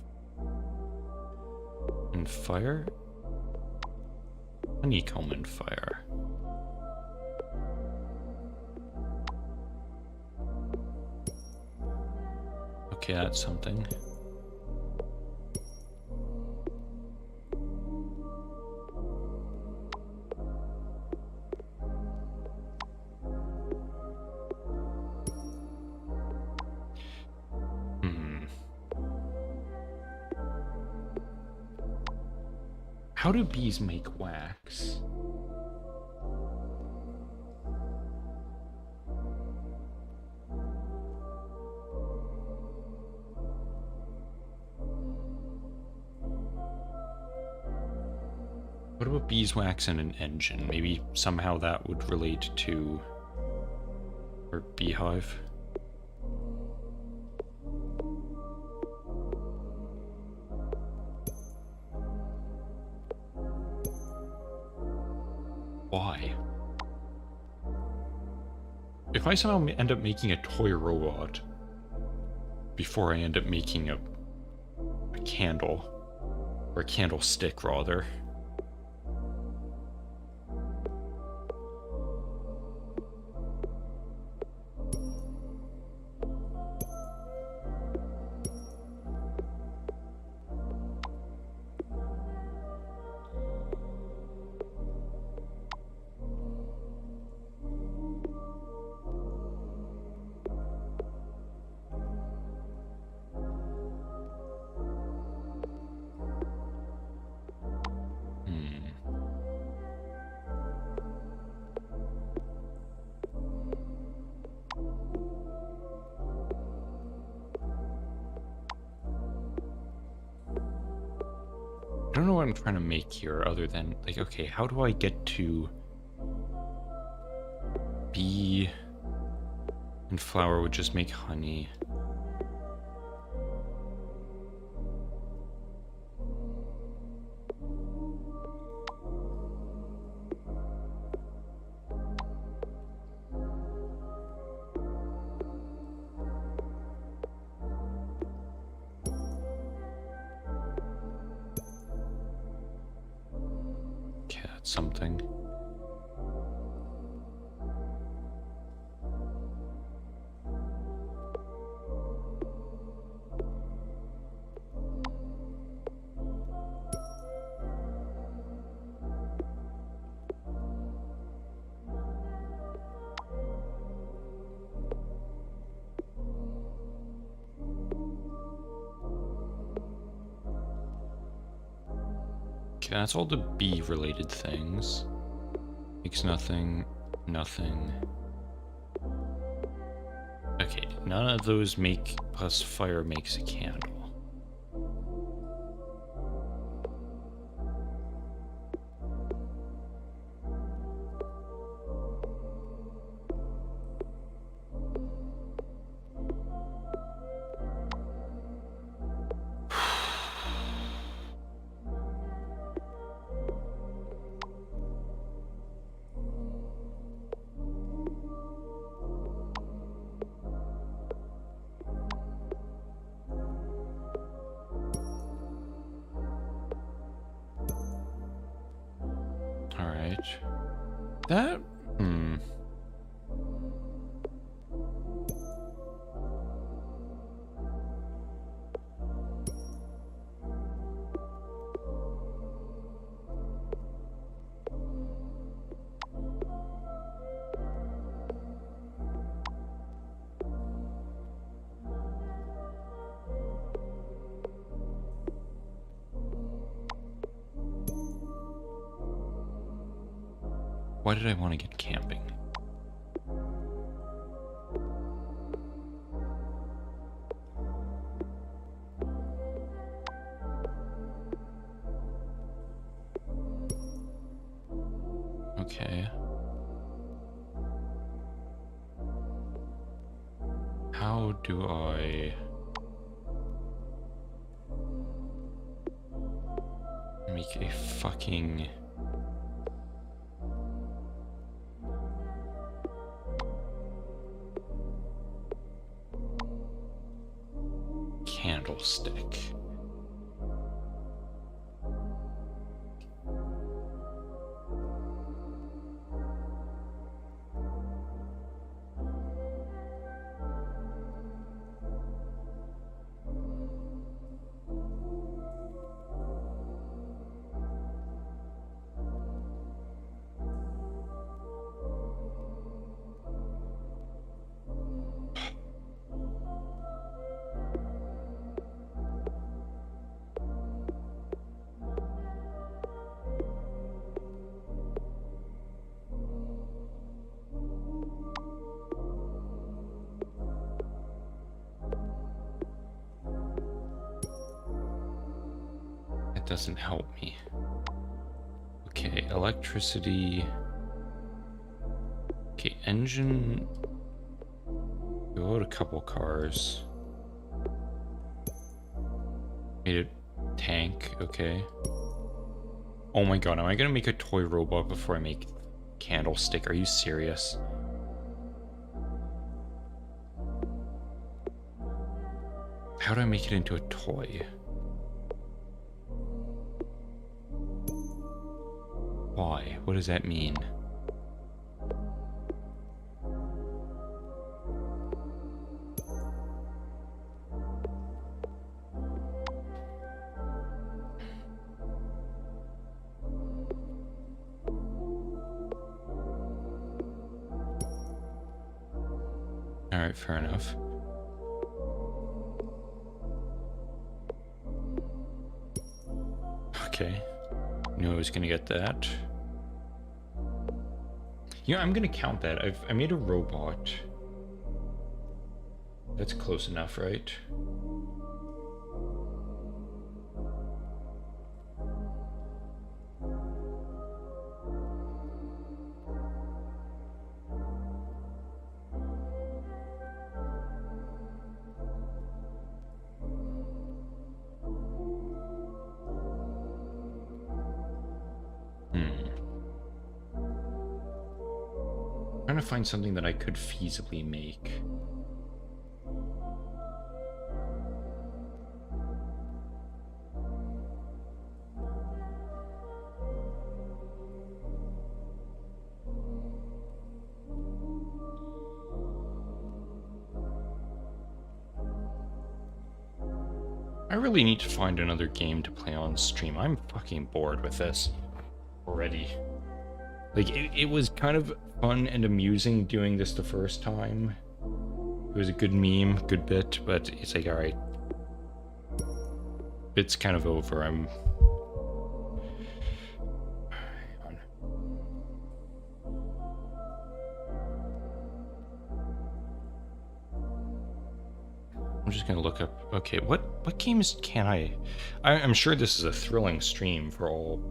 And fire? Honeycomb and fire. Okay, that's something. How do bees make wax? What about beeswax in an engine? Maybe somehow that would relate to our beehive. Why? If I somehow end up making a toy robot before I end up making a candle, or a candlestick rather, I don't know what I'm trying to make here other than, like, okay, how do I get to bee and flower would just make honey. Okay, that's something. Okay, that's all the bee related things. Makes nothing, nothing. Okay, none of those make, plus fire makes a candle. That, why did I want to get camping? Okay. How do I make a fucking... candlestick. That doesn't help me. Okay, electricity. Okay, engine. Go out a couple cars. Made a tank, okay. Oh my god, am I gonna make a toy robot before I make candlestick? Are you serious? How do I make it into a toy? Why? What does that mean? Alright, fair enough. Okay. Knew I was gonna get that. You know, I'm gonna count that. I made a robot. That's close enough, right? Trying to find something that I could feasibly make. I really need to find another game to play on stream. I'm fucking bored with this already. Like, it was kind of fun and amusing doing this the first time. It was a good meme, good bit, but it's like, alright. Bit's kind of over. Hang on. I'm just gonna look up, okay, what games can I'm sure this is a thrilling stream for all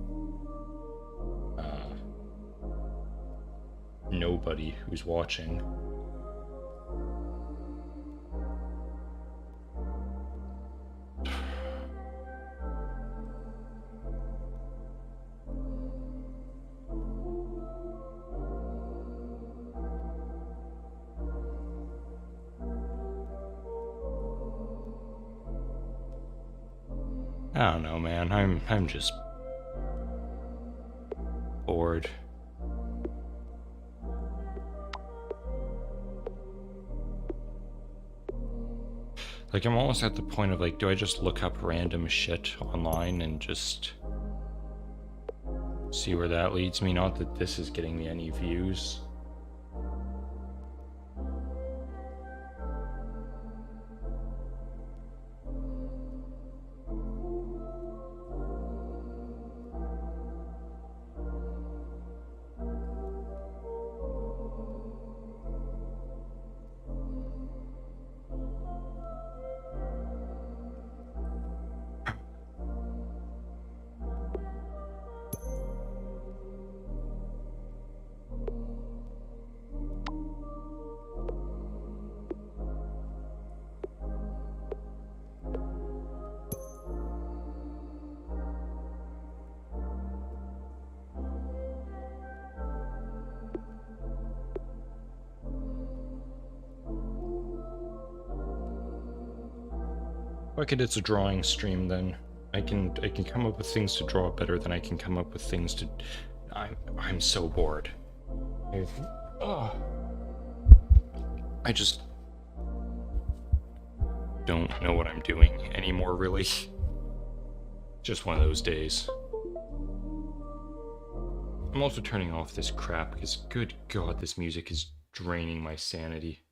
nobody who's watching. I don't know, man. I'm just bored. Like, I'm almost at the point of, like, do I just look up random shit online and just see where that leads me? Not that this is getting me any views. Fuck it, it's a drawing stream then. I can come up with things to draw better than I can come up with things to. I'm so bored. Ugh. I just don't know what I'm doing anymore, really. Just one of those days. I'm also turning off this crap because, good God, this music is draining my sanity.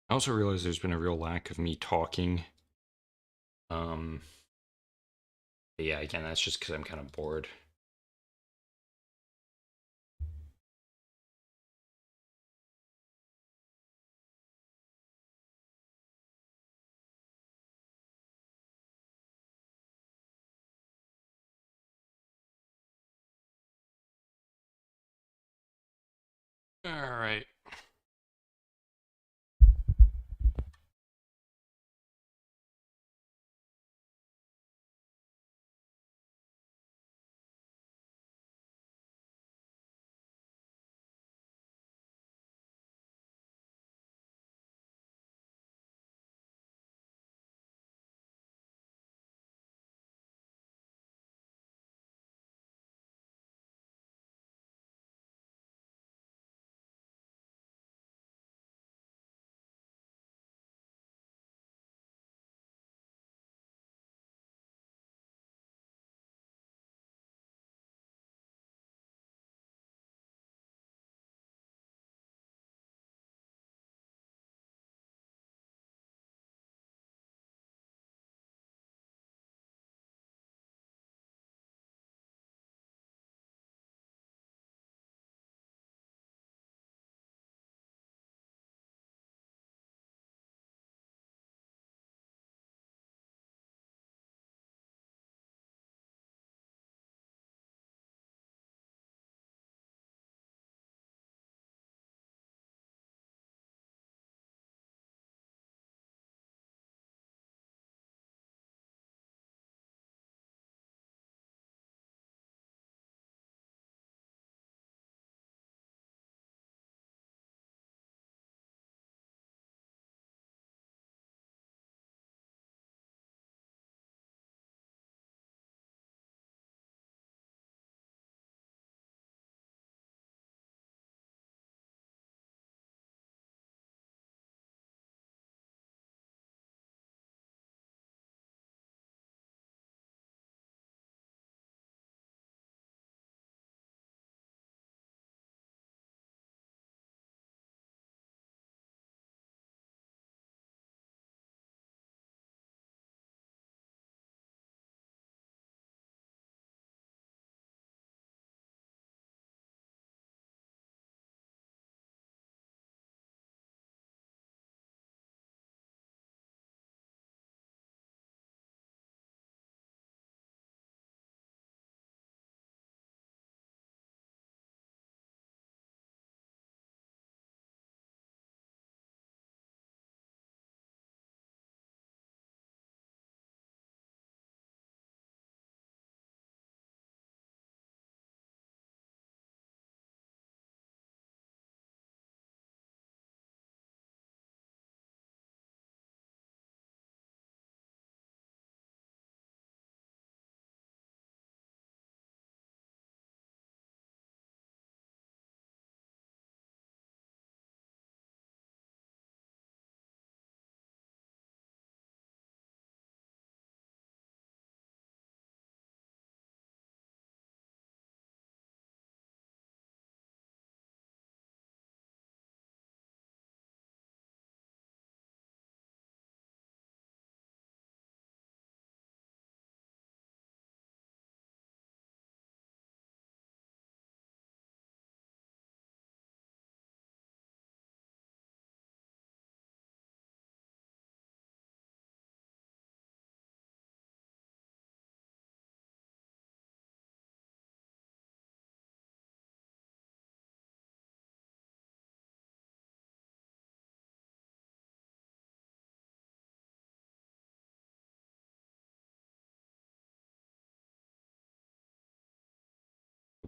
I also realize there's been a real lack of me talking. Um, yeah, again, that's just because I'm kind of bored. Alright.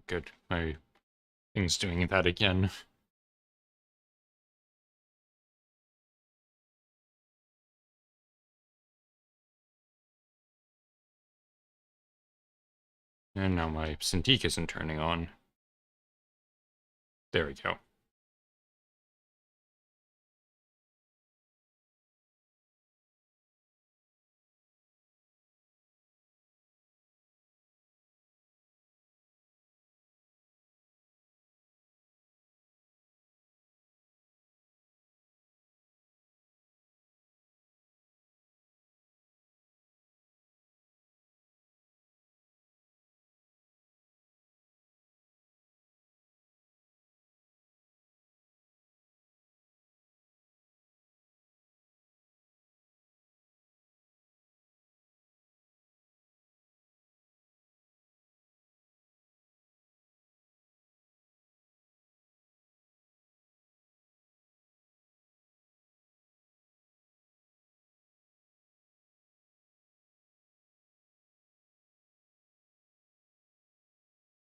good. My thing's doing that again. And now my Cintiq isn't turning on. There we go.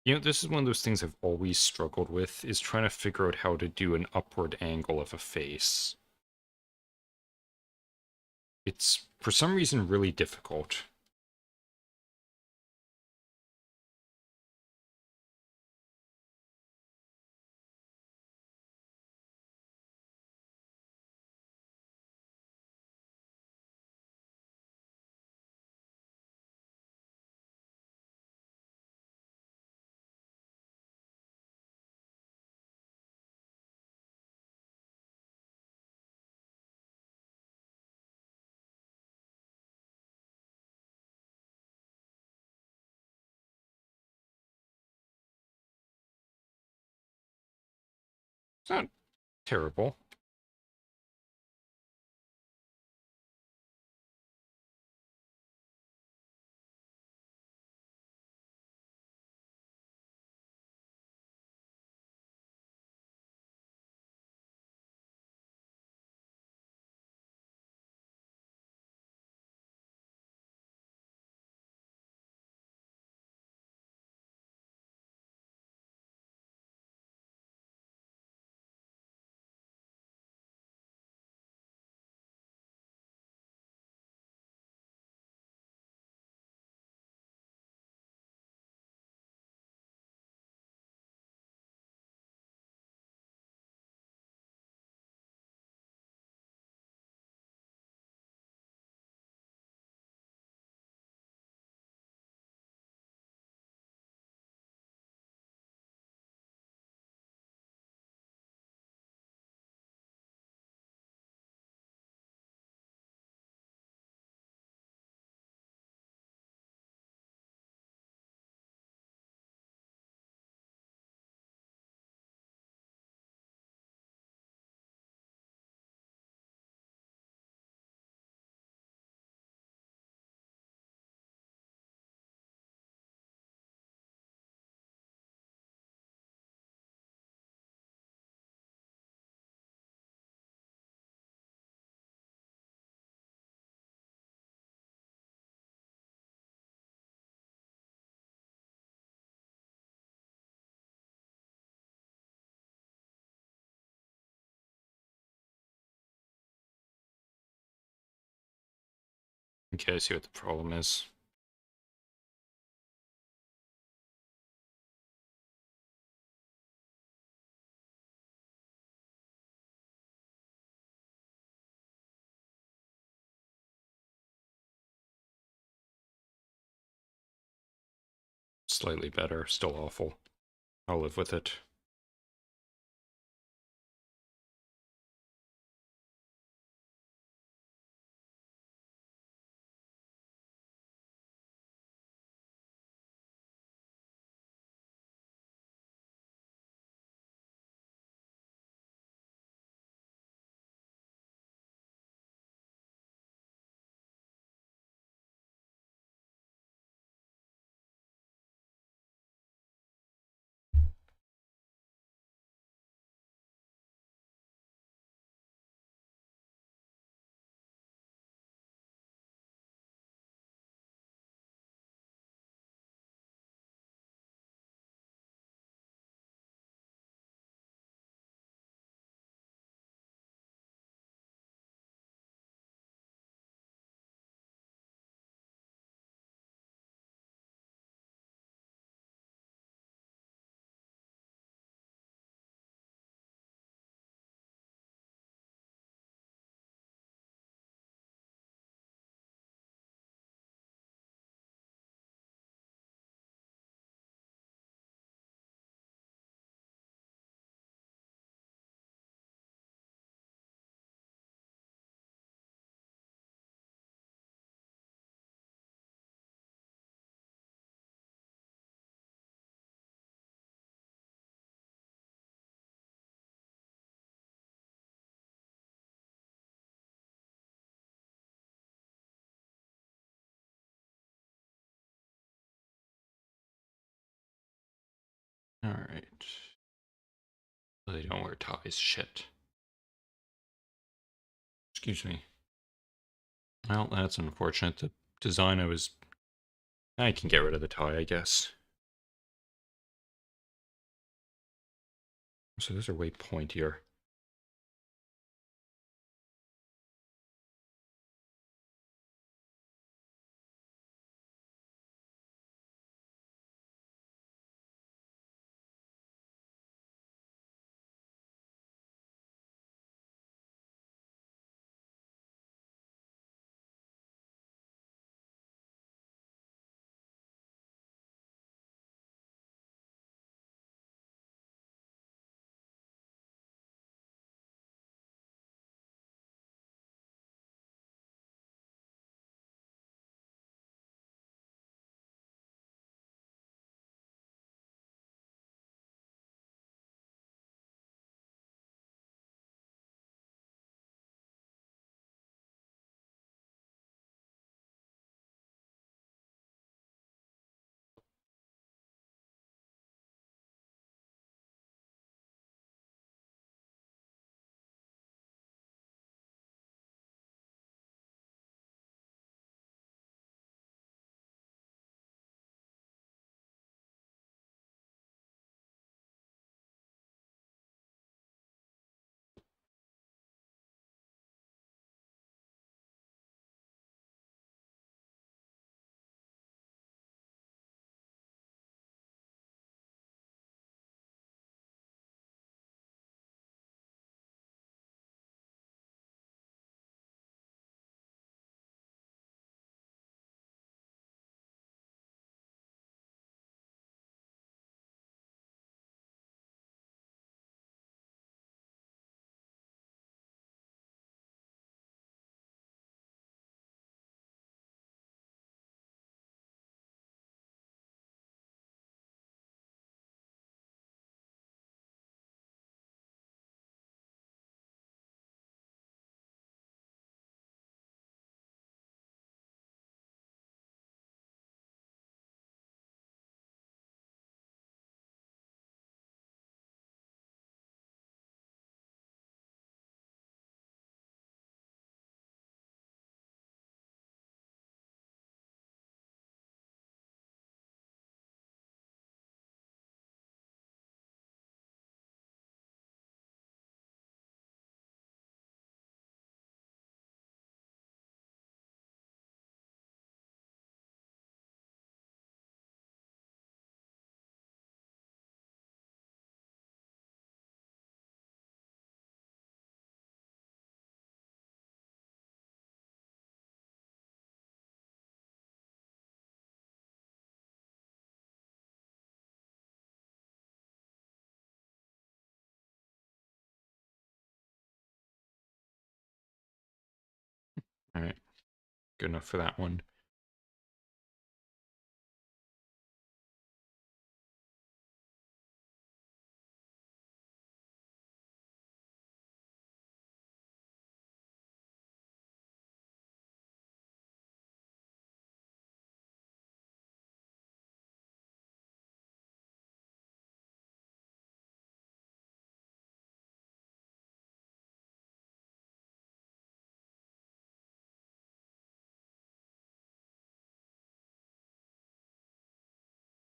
You know, this is one of those things I've always struggled with, is trying to figure out how to do an upward angle of a face. It's, for some reason, really difficult. It's not terrible. Okay, I see what the problem is. Slightly better, still awful. I'll live with it. Alright. They don't wear ties. Shit. Excuse me. Well, that's unfortunate. The design I can get rid of the tie, I guess. So those are way pointier. Alright. Good enough for that one.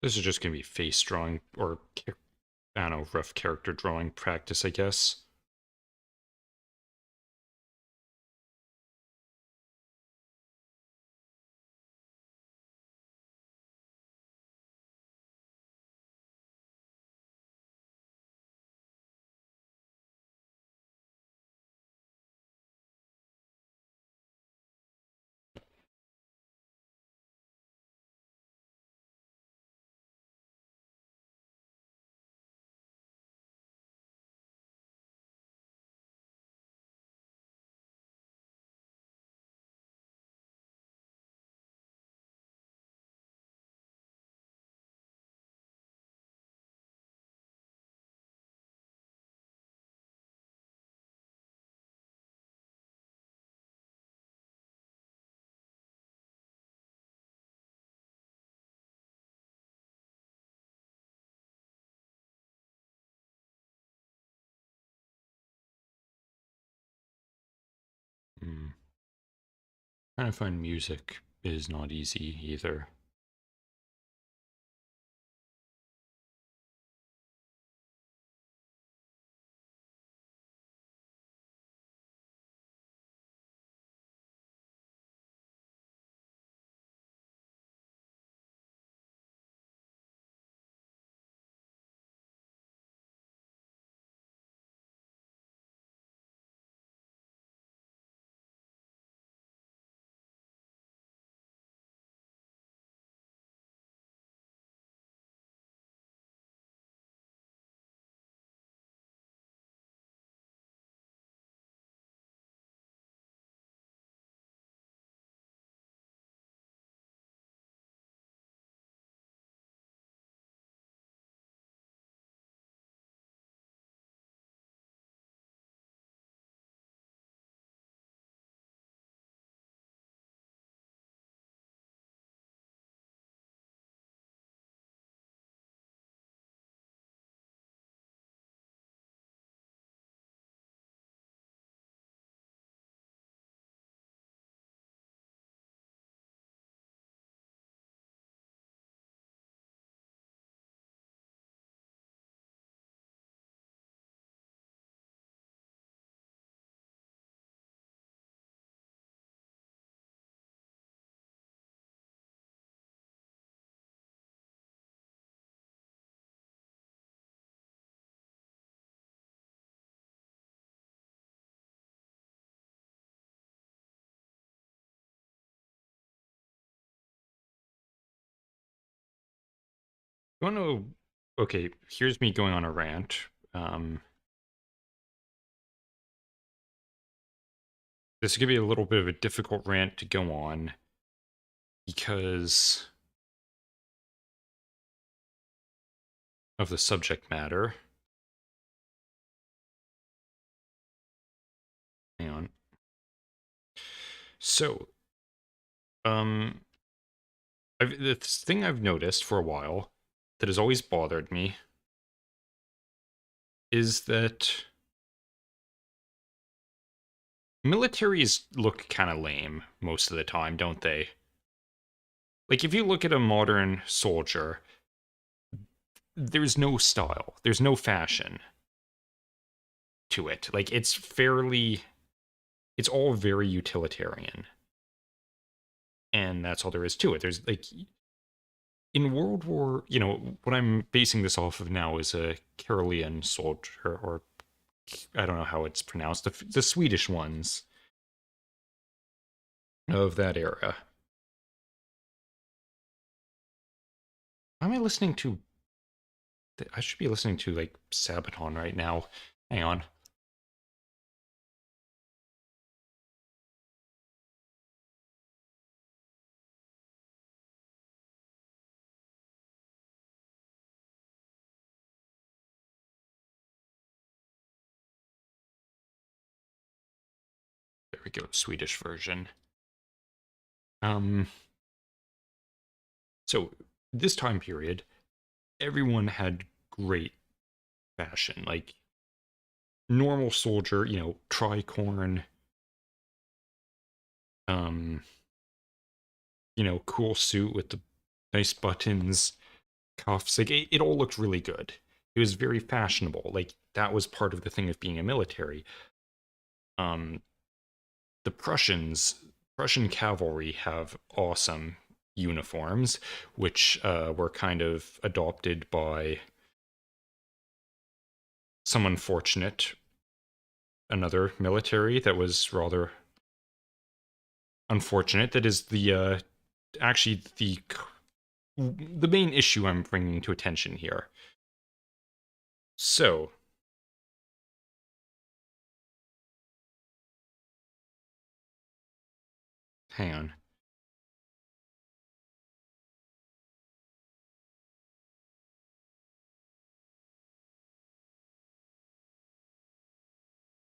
This is just going to be face drawing or, I don't know, rough character drawing practice, I guess. Trying to find music is not easy either. You want to? Okay, here's me going on a rant. This is gonna be a little bit of a difficult rant to go on because of the subject matter. Hang on. So, um, this thing I've noticed for a while that has always bothered me is that militaries look kind of lame most of the time, don't they? Like, if you look at a modern soldier, there's no style, there's no fashion to it. Like, it's all very utilitarian. And that's all there is to it. There's, like, in World War, what I'm basing this off of now is a Karelian soldier, or I don't know how it's pronounced, the Swedish ones of that era. Am I listening to? I should be listening to like Sabaton right now. Hang on. There we go. Swedish version. Um. So this time period, everyone had great fashion. Like normal soldier, tricorn, um, cool suit with the nice buttons, cuffs. Like it all looked really good. It was very fashionable. Like that was part of the thing of being a military. Um, the Prussian cavalry have awesome uniforms, which were kind of adopted by some unfortunate another military that was rather unfortunate. That is actually the main issue I'm bringing to attention here. So, hang on.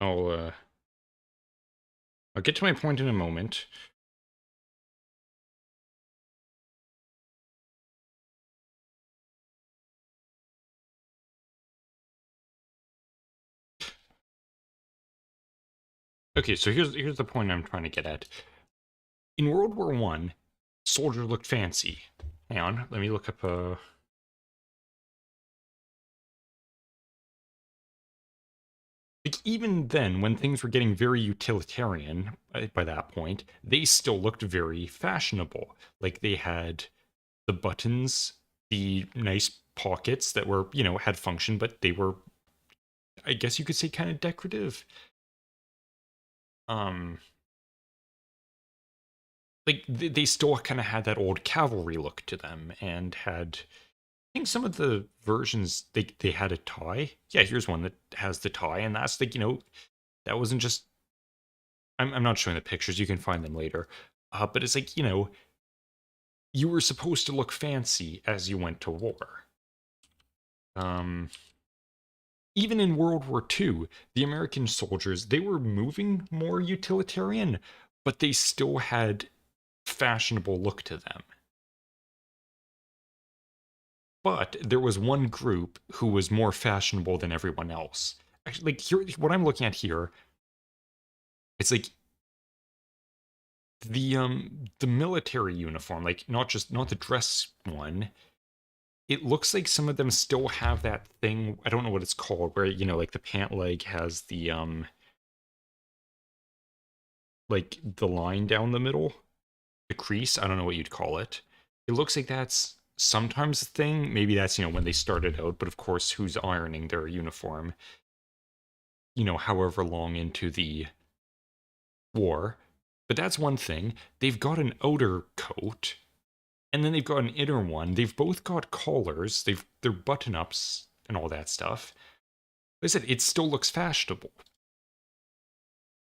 I'll uh, I'll get to my point in a moment. Okay, so here's the point I'm trying to get at. In World War One, soldiers looked fancy. Hang on, let me look up like even then, when things were getting very utilitarian by that point, they still looked very fashionable. Like they had the buttons, the nice pockets that were, had function, but they were, I guess you could say, kind of decorative. Um, like they still kind of had that old cavalry look to them, and had, I think some of the versions they had a tie. Yeah, here's one that has the tie, and that's like, that wasn't just. I'm not showing the pictures. You can find them later. But it's like, you were supposed to look fancy as you went to war. Um, Even in World War II, the American soldiers, they were moving more utilitarian, but they still had fashionable look to them. But there was one group who was more fashionable than everyone else. Actually, like here, what I'm looking at here, it's like the military uniform, like not the dress one. It looks like some of them still have that thing. I don't know what it's called, where like the pant leg has the like the line down the middle, the crease. I don't know what you'd call it. It looks like that's sometimes a thing. Maybe that's when they started out. But of course, who's ironing their uniform? However long into the war. But that's one thing. They've got an outer coat, and then they've got an inner one. They've both got collars. They're button ups and all that stuff. Like I said, it still looks fashionable.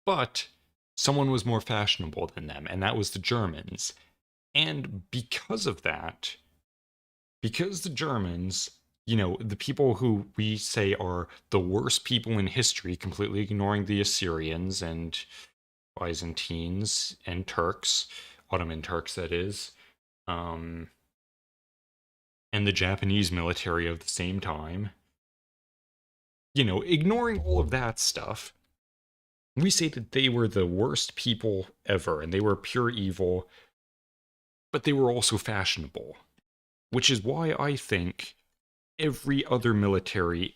But someone was more fashionable than them, and that was the Germans. And because of that, because the Germans, the people who we say are the worst people in history, completely ignoring the Assyrians and Byzantines and Turks, Ottoman Turks, that is, um, and the Japanese military of the same time, ignoring all of that stuff, we say that they were the worst people ever and they were pure evil, but they were also fashionable, which is why I think every other military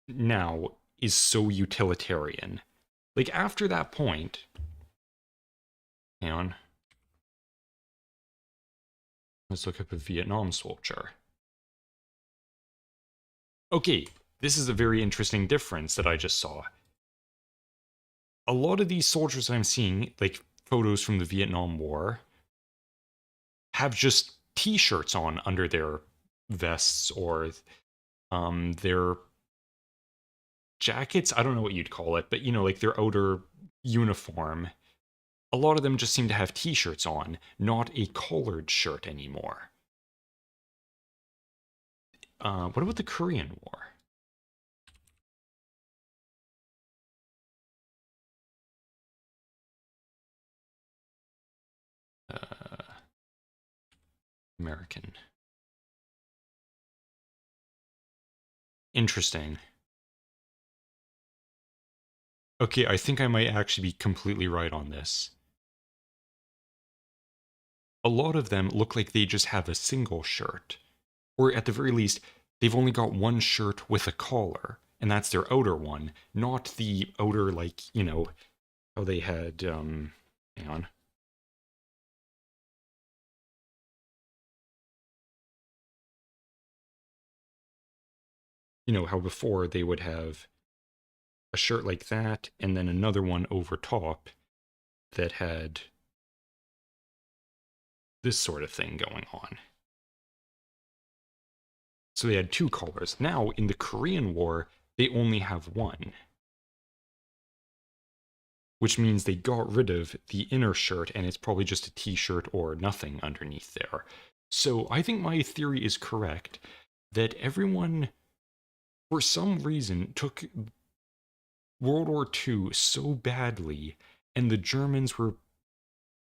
now is so utilitarian. Like after that point, hang on, let's look up a Vietnam soldier. Okay, this is a very interesting difference that I just saw. A lot of these soldiers I'm seeing, like photos from the Vietnam War, have just t-shirts on under their vests or their jackets. I don't know what you'd call it, but like their outer uniform. A lot of them just seem to have t-shirts on, not a collared shirt anymore. What about the Korean War? Uh, American. Interesting. Okay, I think I might actually be completely right on this. A lot of them look like they just have a single shirt. Or at the very least, they've only got one shirt with a collar, and that's their outer one, not the outer, like, how they had, hang on. How before they would have a shirt like that, and then another one over top that had this sort of thing going on. So they had two collars. Now, in the Korean War, they only have one, which means they got rid of the inner shirt, and it's probably just a t-shirt or nothing underneath there. So I think my theory is correct, that everyone, for some reason, took World War II so badly, and the Germans were,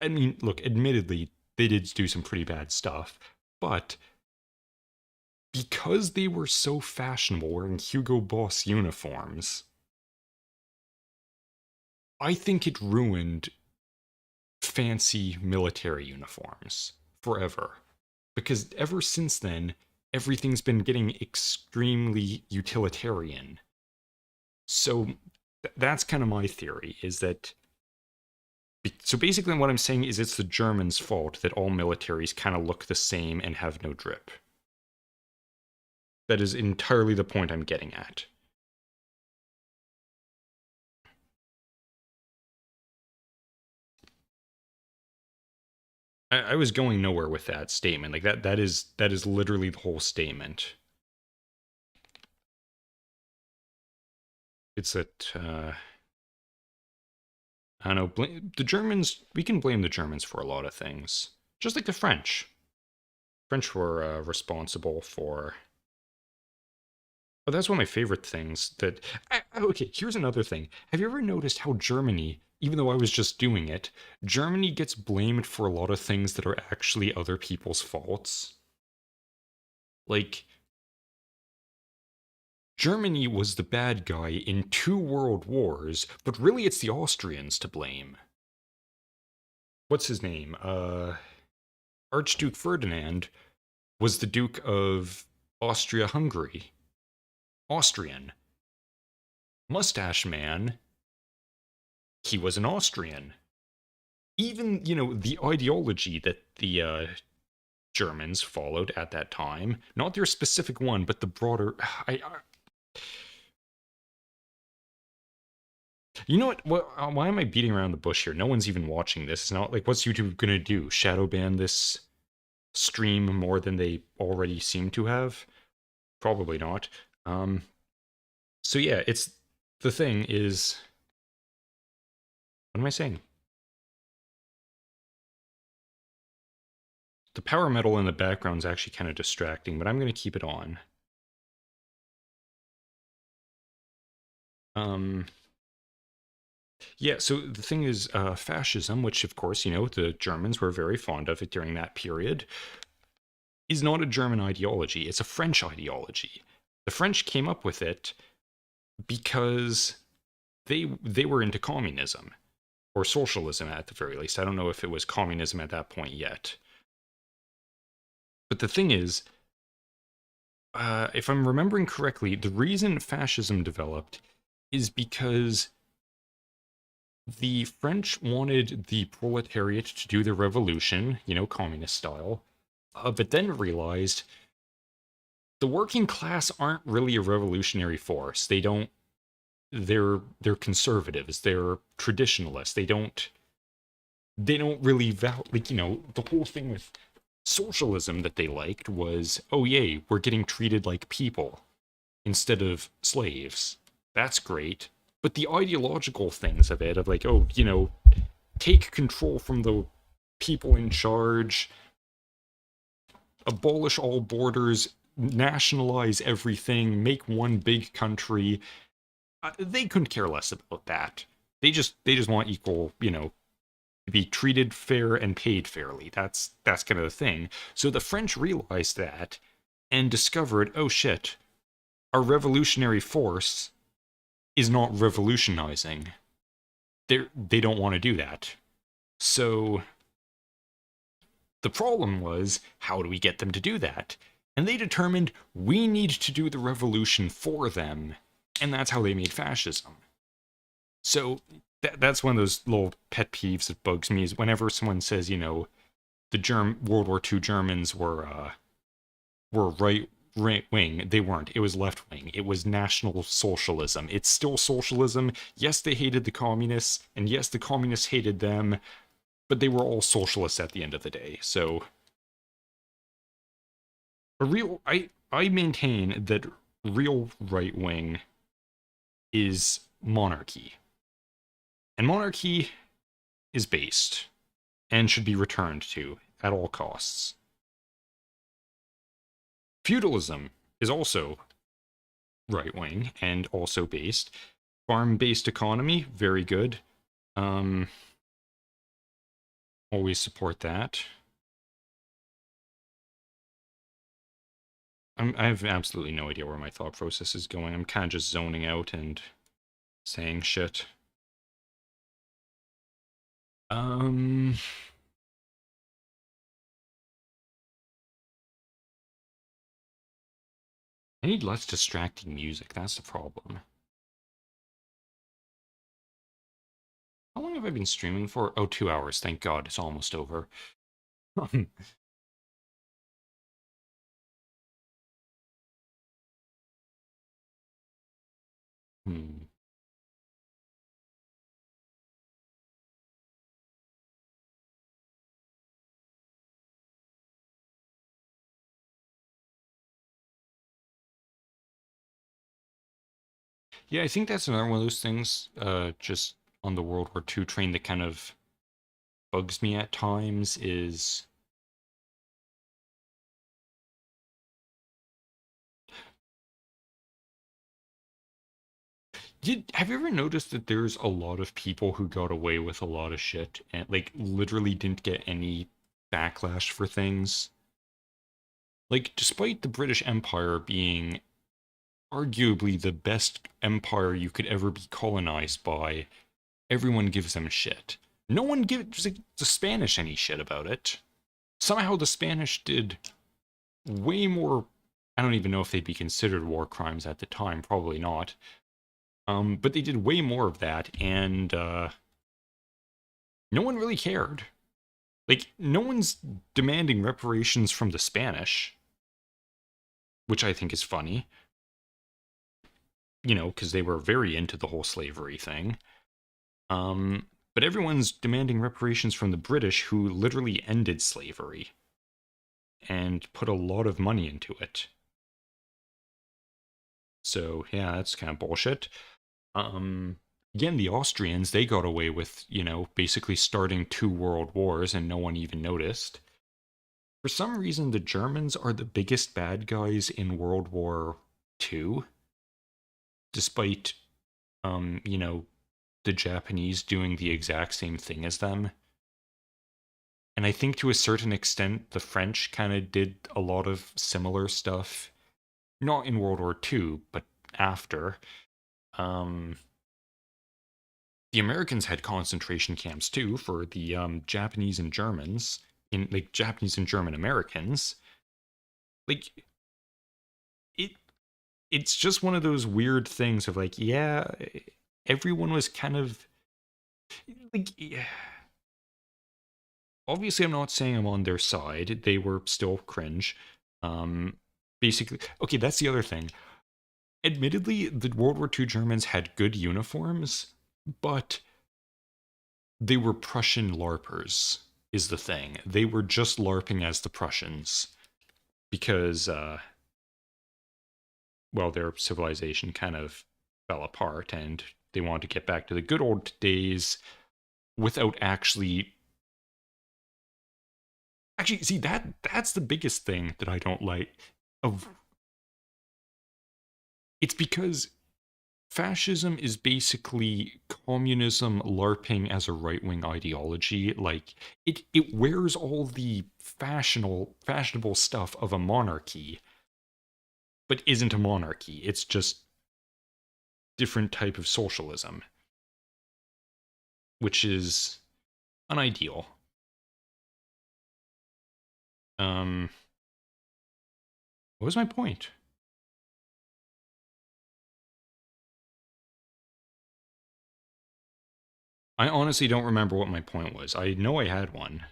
I mean, look, admittedly, they did do some pretty bad stuff, but because they were so fashionable wearing Hugo Boss uniforms, I think it ruined fancy military uniforms forever. Because ever since then, everything's been getting extremely utilitarian. So that's kind of my theory, is that. So basically, what I'm saying is it's the Germans' fault that all militaries kind of look the same and have no drip. That is entirely the point I'm getting at. I was going nowhere with that statement. Like that is literally the whole statement. It's that I don't know. The Germans. We can blame the Germans for a lot of things, just like the French. French were responsible for. Oh, that's one of my favorite things. Okay, here's another thing. Have you ever noticed how Germany, even though I was just doing it, Germany gets blamed for a lot of things that are actually other people's faults? Like, Germany was the bad guy in 2 world wars, but really it's the Austrians to blame. What's his name? Archduke Ferdinand was the Duke of Austria-Hungary. Austrian. Mustache Man, he was an Austrian. Even, the ideology that the Germans followed at that time, not their specific one, but the broader. You know what? Why am I beating around the bush here? No one's even watching this. It's not like, what's YouTube gonna do? Shadow ban this stream more than they already seem to have? Probably not. So yeah, it's the thing is. What am I saying? The power metal in the background is actually kind of distracting, but I'm going to keep it on. Yeah, so the thing is, fascism, which of course, the Germans were very fond of it during that period, is not a German ideology. It's a French ideology. The French came up with it because they were into communism, or socialism at the very least. I don't know if it was communism at that point yet. But the thing is, if I'm remembering correctly, the reason fascism developed is because the French wanted the proletariat to do the revolution, communist style, but then realized the working class aren't really a revolutionary force. They're conservatives, they're traditionalists. They don't really the whole thing with socialism that they liked was, oh yay, we're getting treated like people instead of slaves. That's great. But the ideological things of it, of like, oh, take control from the people in charge, abolish all borders, nationalize everything, make one big country. They couldn't care less about that. They just want equal, to be treated fair and paid fairly. That's kind of the thing. So the French realized that and discovered, oh shit, our revolutionary force is not revolutionizing. They don't want to do that. So the problem was, how do we get them to do that? And they determined we need to do the revolution for them, and that's how they made fascism. So that's one of those little pet peeves that bugs me, is whenever someone says, the World War II Germans were right wing. They weren't. It was left wing. It was National Socialism. It's still socialism. Yes, they hated the communists, and yes, the communists hated them, but they were all socialists at the end of the day. So I maintain that real right wing is monarchy. And monarchy is based and should be returned to at all costs. Feudalism is also right wing and also based. Farm based economy, very good. Always support that. I have absolutely no idea where my thought process is going. I'm kind of just zoning out and saying shit. Um, I need less distracting music. That's the problem. How long have I been streaming for? Oh, 2 hours. Thank God. It's almost over. Hmm. Yeah, I think that's another one of those things, just on the World War II train that kind of bugs me at times is have you ever noticed that there's a lot of people who got away with a lot of shit and like literally didn't get any backlash for things? Like, despite the British Empire being arguably the best empire you could ever be colonized by, everyone gives them shit. No one gives the Spanish any shit about it. Somehow the Spanish did way more. I don't even know if they'd be considered war crimes at the time. Probably not. But they did way more of that, and no one really cared. Like, no one's demanding reparations from the Spanish, which I think is funny. You know, because they were very into the whole slavery thing. But everyone's demanding reparations from the British, who literally ended slavery and put a lot of money into it. So yeah, that's kind of bullshit. Um, Again, the Austrians, they got away with, basically starting two world wars and no one even noticed. For some reason, the Germans are the biggest bad guys in World War II, despite, the Japanese doing the exact same thing as them. And I think to a certain extent, the French kind of did a lot of similar stuff, not in World War II, but after. Um, the Americans had concentration camps too for the Japanese and Germans, in like Japanese and German Americans. Like it, it's just one of those weird things of like, yeah, everyone was kind of like, yeah. Obviously, I'm not saying I'm on their side. They were still cringe. Um, Basically, okay, that's the other thing. Admittedly, the World War II Germans had good uniforms, but they were Prussian LARPers, is the thing. They were just LARPing as the Prussians because, well, their civilization kind of fell apart and they wanted to get back to the good old days without actually. Actually, see, that's the biggest thing that I don't like. Of It's because fascism is basically communism LARPing as a right-wing ideology. Like it wears all the fashionable stuff of a monarchy, but isn't a monarchy. It's just different type of socialism, which is unideal. Um, what was my point? I honestly don't remember what my point was. I know I had one.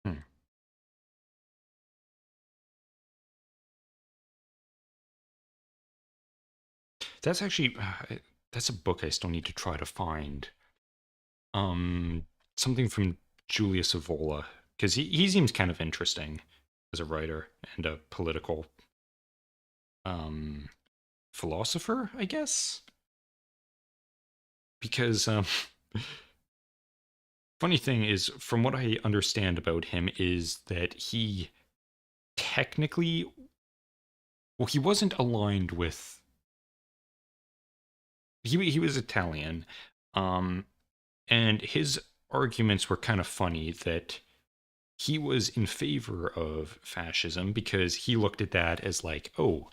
Hmm. That's actually that's a book I still need to try to find. Um, Something from Julius Evola because he seems kind of interesting as a writer and a political um philosopher, I guess. Because funny thing is, from what I understand about him, is that he technically, well, he wasn't aligned with he was Italian, um, and his arguments were kind of funny that he was in favor of fascism because he looked at that as like, oh,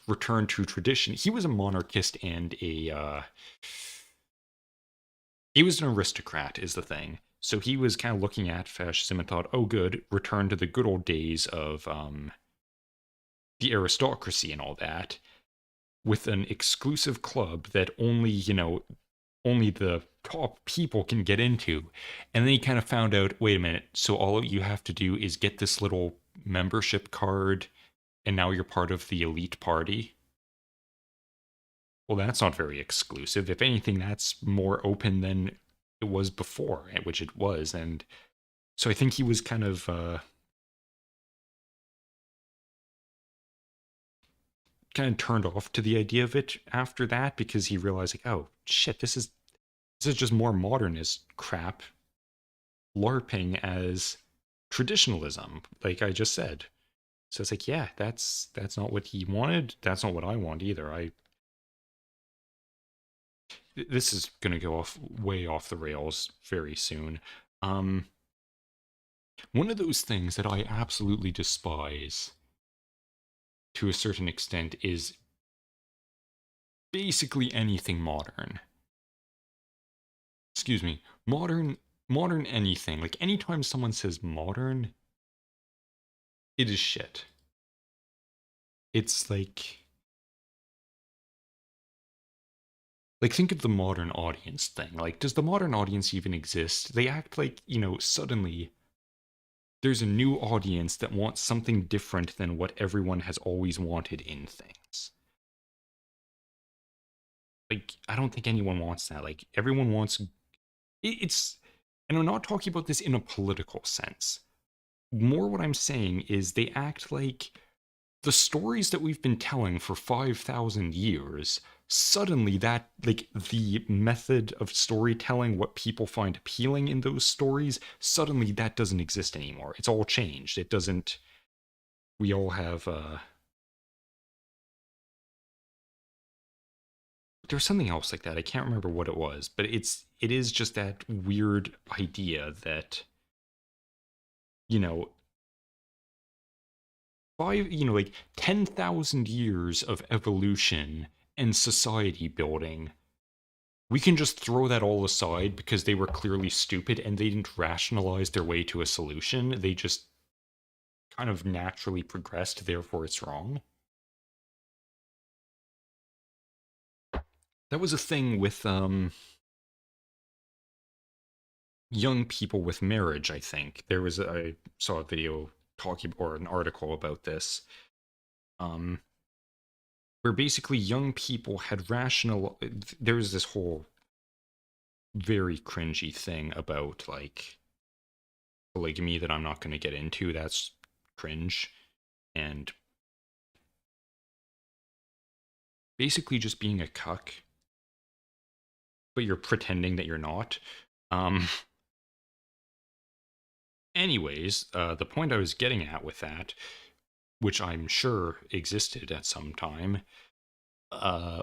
return to tradition. He was a monarchist and he was an aristocrat, is the thing. So he was kind of looking at fascism and thought, oh, good, return to the good old days of the aristocracy and all that, with an exclusive club that only the top people can get into. And then he kind of found out, wait a minute, so all you have to do is get this little membership card and now you're part of the elite party. Well, that's not very exclusive. If anything, that's more open than it was before, which it was. And so I think he was kind of turned off to the idea of it after that because he realized like, oh shit, this is just more modernist crap LARPing as traditionalism, like I just said. So it's like, yeah, that's not what he wanted. That's not what I want either. This is gonna go off way off the rails very soon. Um, One of those things that I absolutely despise to a certain extent is basically anything modern. Excuse me, modern anything. Like anytime someone says modern, it is shit. It's like think of the modern audience thing. Like does the modern audience even exist? They act like, suddenly there's a new audience that wants something different than what everyone has always wanted in things. Like I don't think anyone wants that. Like everyone wants it's and I'm not talking about this in a political sense. More what I'm saying is they act like the stories that we've been telling for 5,000 years, suddenly that, like, the method of storytelling, what people find appealing in those stories, suddenly that doesn't exist anymore. It's all changed. It doesn't. We all have, there's something else like that. I can't remember what it was, but it is just that weird idea that, you know, like 10,000 years of evolution and society building, we can just throw that all aside because they were clearly stupid and they didn't rationalize their way to a solution. They just kind of naturally progressed, therefore it's wrong. That was a thing with young people with marriage, I think. I saw a video talking or an article about this. Um where basically young people had rational there was this whole very cringy thing about like polygamy that I'm not going to get into. That's cringe. And basically just being a cuck, but you're pretending that you're not. Um, the point I was getting at with that, which I'm sure existed at some time,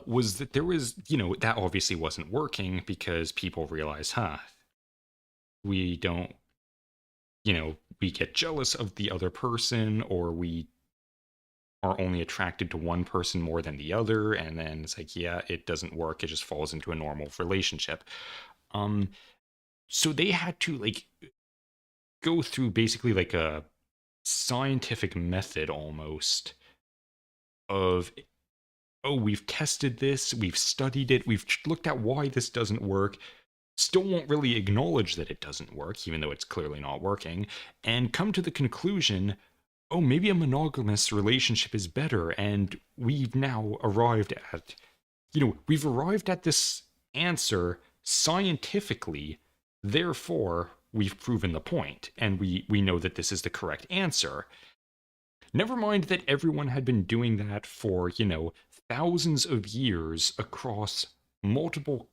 was that there was, that obviously wasn't working because people realize, we don't, we get jealous of the other person, or we are only attracted to one person more than the other, and then it's like, yeah, it doesn't work. It just falls into a normal relationship. Um, so they had to like go through basically like a scientific method almost of, oh, we've tested this, we've studied it, we've looked at why this doesn't work. Still won't really acknowledge that it doesn't work, even though it's clearly not working, and come to the conclusion, oh, maybe a monogamous relationship is better, and we've now arrived at, we've arrived at this answer scientifically, therefore we've proven the point, and we know that this is the correct answer. Never mind that everyone had been doing that for, thousands of years across multiple,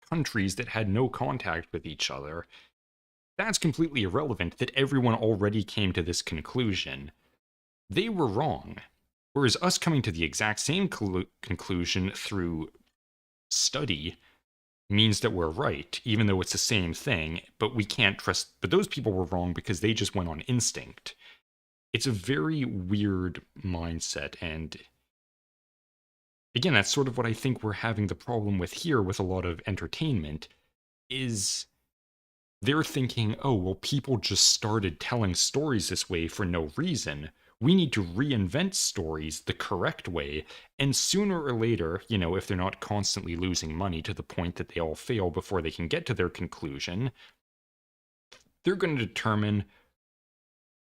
countries that had no contact with each other. That's completely irrelevant that everyone already came to this conclusion. They were wrong. Whereas us coming to the exact same conclusion through study means that we're right, even though it's the same thing, but we can't trust. But those people were wrong because they just went on instinct. It's a very weird mindset. And again, that's sort of what I think we're having the problem with here with a lot of entertainment is they're thinking, oh, well, people just started telling stories this way for no reason. We need to reinvent stories the correct way. And sooner or later, if they're not constantly losing money to the point that they all fail before they can get to their conclusion, they're going to determine,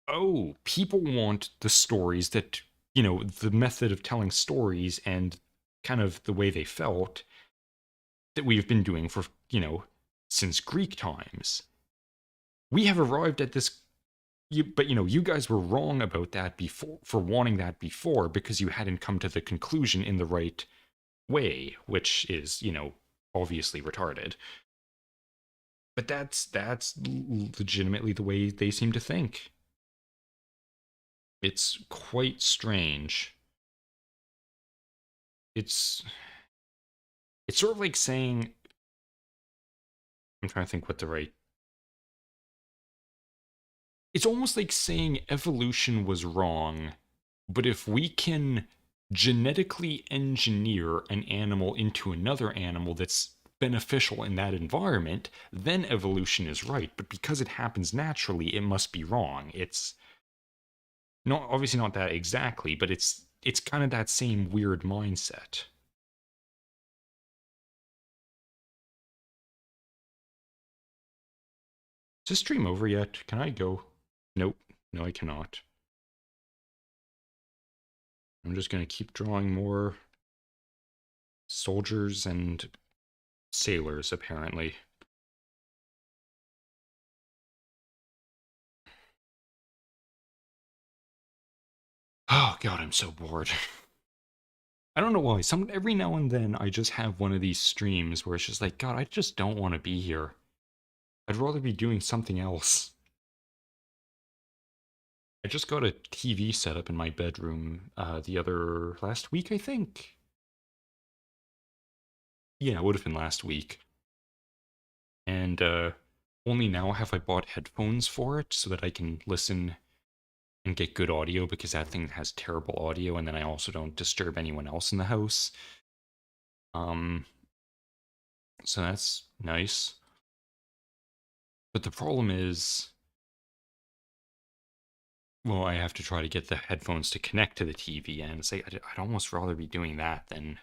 oh, people want the stories that, the method of telling stories and kind of the way they felt that we've been doing for, since Greek times. We have arrived at this, but you guys were wrong about that before, for wanting that before, because you hadn't come to the conclusion in the right way, which is, obviously retarded. But that's legitimately the way they seem to think. It's quite strange. It's sort of like saying, I'm trying to think what the right, it's almost like saying evolution was wrong, but if we can genetically engineer an animal into another animal that's beneficial in that environment, then evolution is right. But because it happens naturally, it must be wrong. It's not, obviously not that exactly, but it's kind of that same weird mindset. Is this stream over yet? Can I go? Nope. No, I cannot. I'm just going to keep drawing more soldiers and sailors, apparently. Oh god, I'm so bored. I don't know why. Every now and then I just have one of these streams where it's just like, God, I just don't want to be here. I'd rather be doing something else. I just got a TV set up in my bedroom last week, I think. Yeah, it would have been last week. And only now have I bought headphones for it so that I can listen and get good audio, because that thing has terrible audio, and then I also don't disturb anyone else in the house. So that's nice. But the problem is, well, I have to try to get the headphones to connect to the TV, and it's like, I'd almost rather be doing that than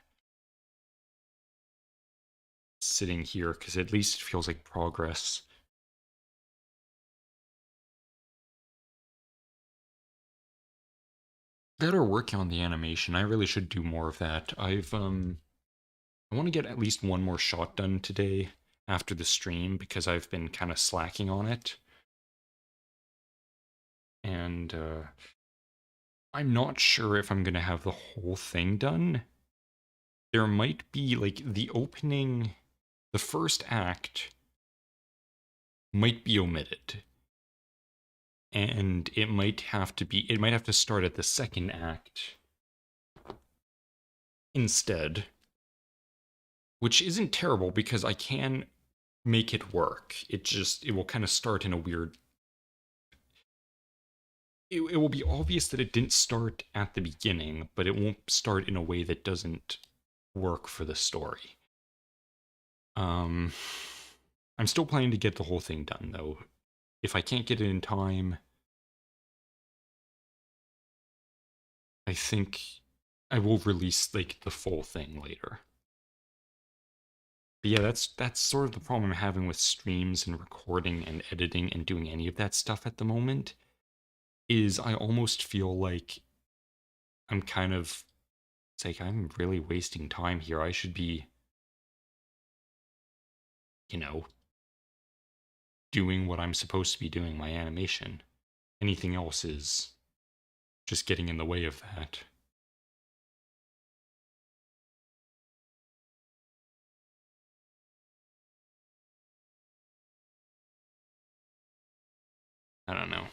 sitting here, because at least it feels like progress. That are working on the animation. I really should do more of that. I want to get at least one more shot done today after the stream, because I've been kind of slacking on it. And I'm not sure if I'm going to have the whole thing done. There might be, like, the first act might be omitted. And it might have to start at the second act instead. Which isn't terrible, because I can make it work. It will kind of start in a weird... It will be obvious that it didn't start at the beginning, but it won't start in a way that doesn't work for the story. I'm still planning to get the whole thing done, though. If I can't get it in time, I think I will release, like, the full thing later. But yeah, that's sort of the problem I'm having with streams and recording and editing and doing any of that stuff at the moment, is I almost feel like I'm kind of... It's like, I'm really wasting time here. I should be, doing what I'm supposed to be doing, my animation. Anything else is just getting in the way of that. I don't know.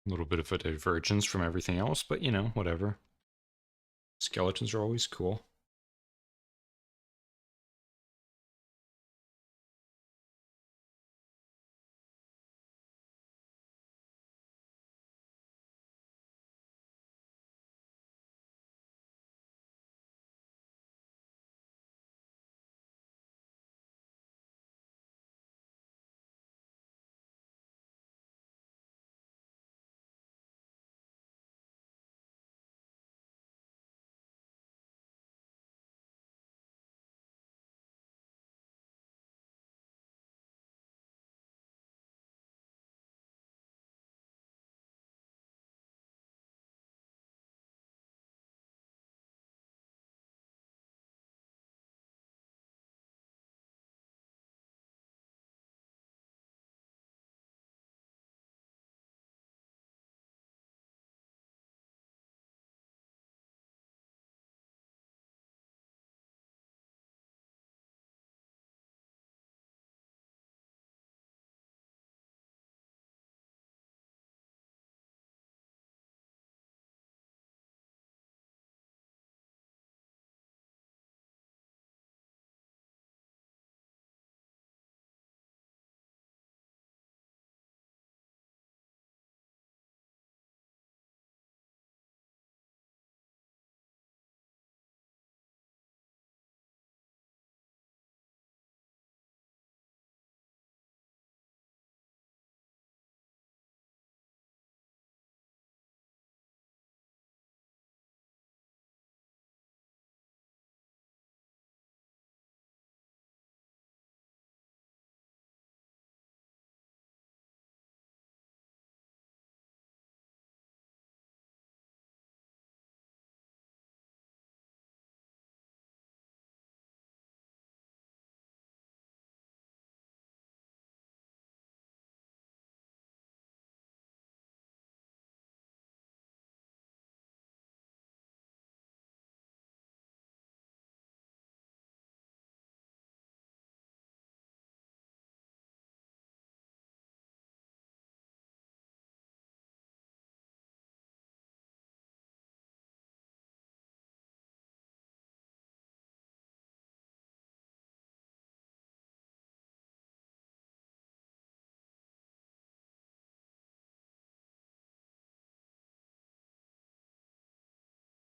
A little bit of a divergence from everything else, but you know, whatever. Skeletons are always cool.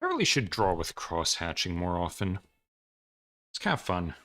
I really should draw with cross-hatching more often. It's kind of fun.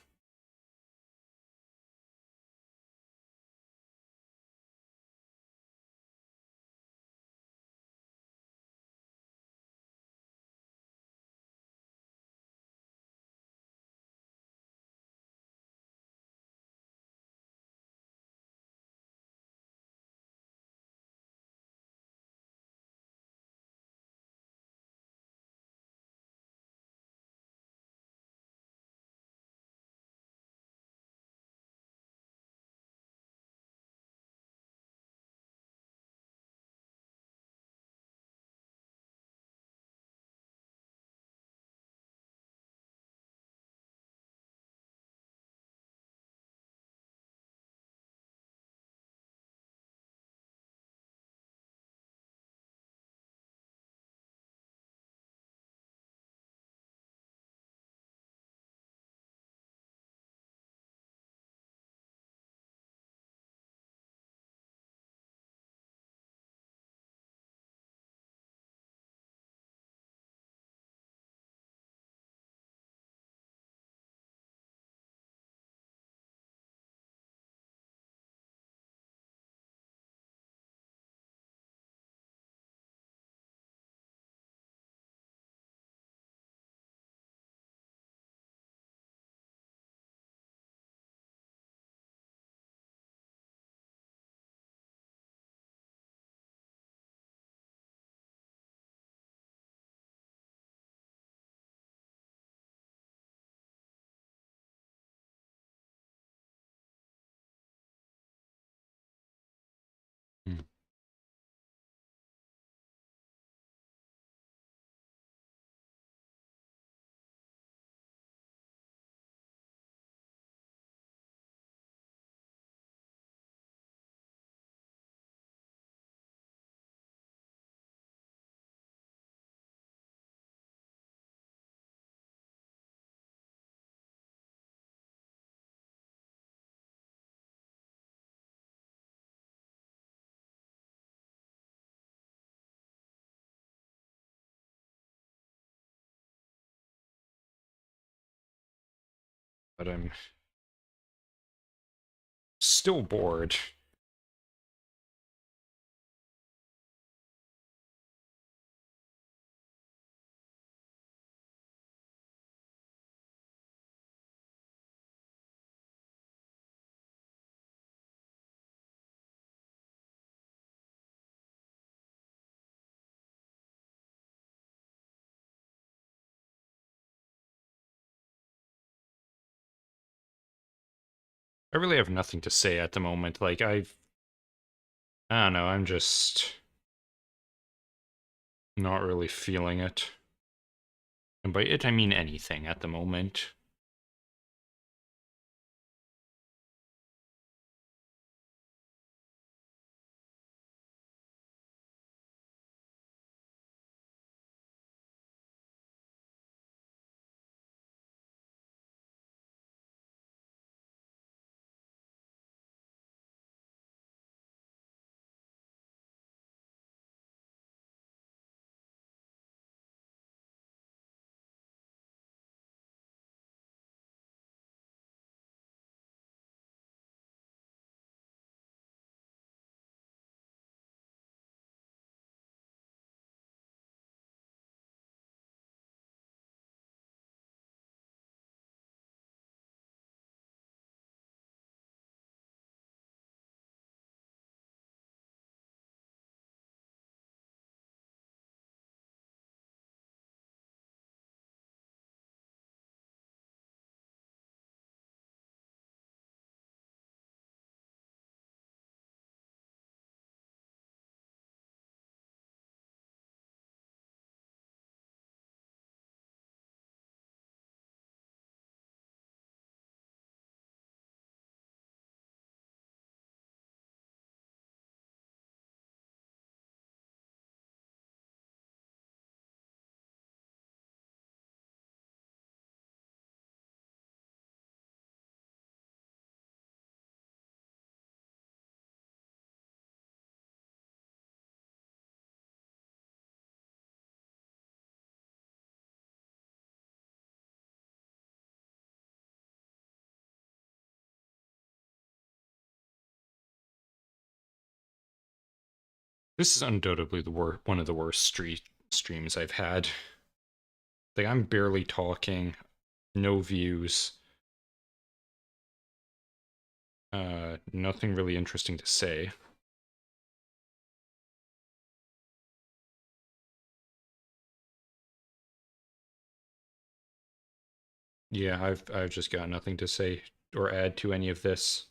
but I'm still bored. I really have nothing to say at the moment. Like, I don't know, I'm just not really feeling it. And by it, I mean anything at the moment. This is undoubtedly one of the worst streams I've had. Like, I'm barely talking, no views, nothing really interesting to say. Yeah, I've just got nothing to say or add to any of this.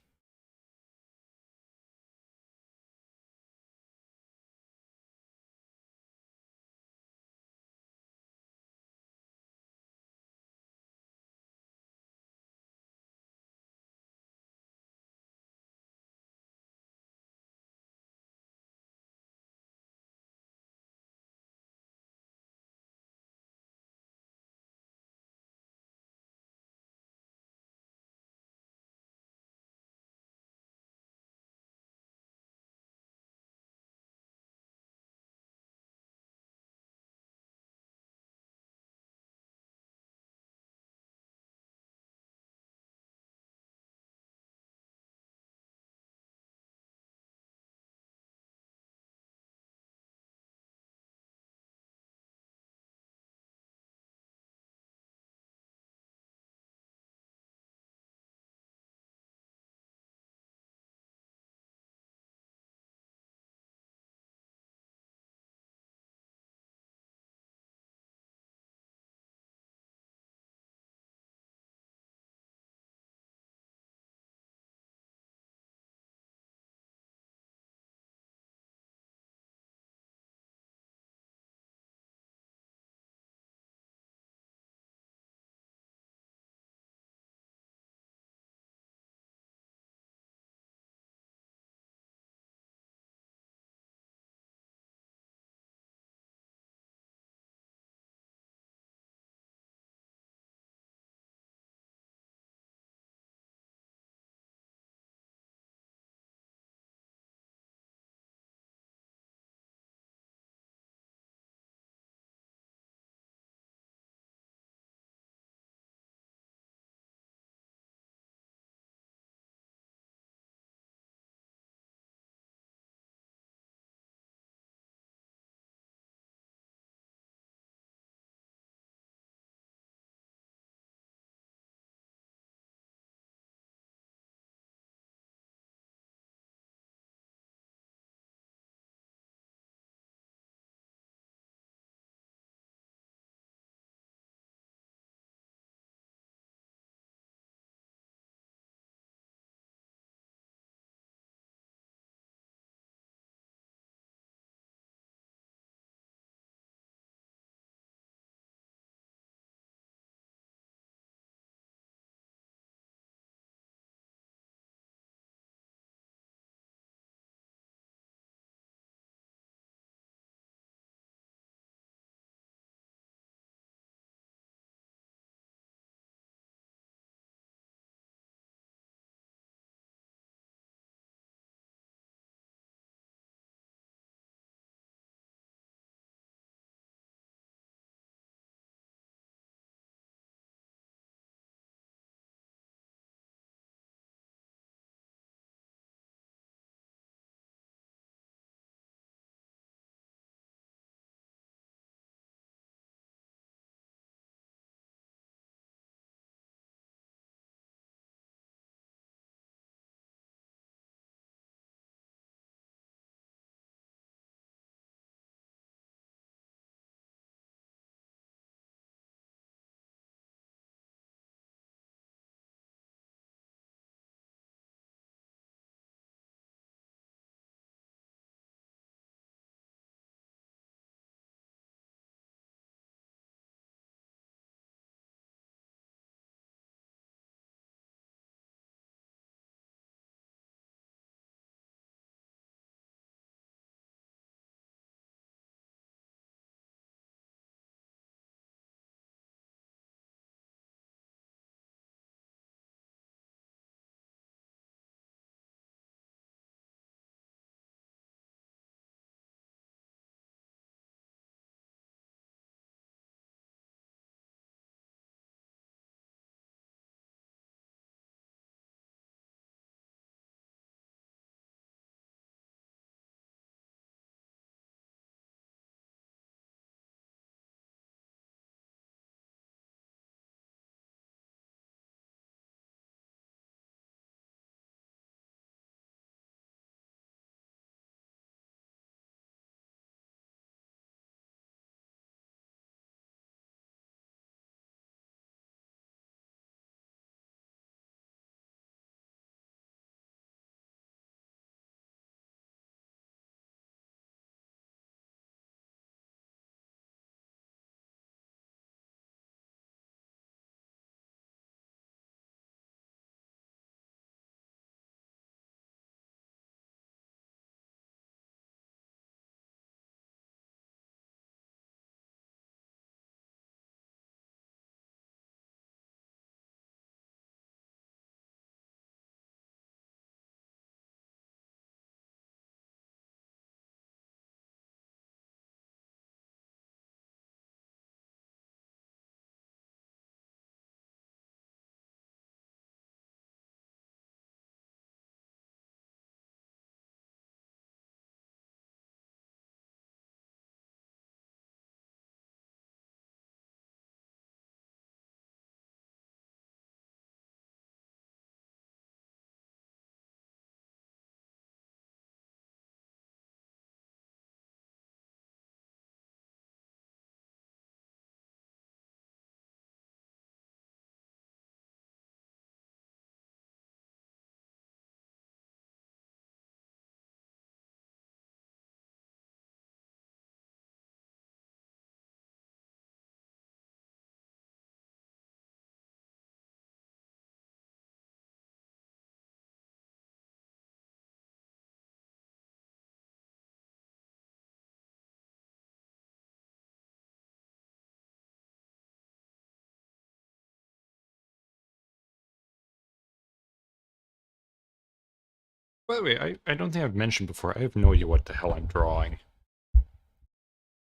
By the way, I don't think I've mentioned before, I have no idea what the hell I'm drawing.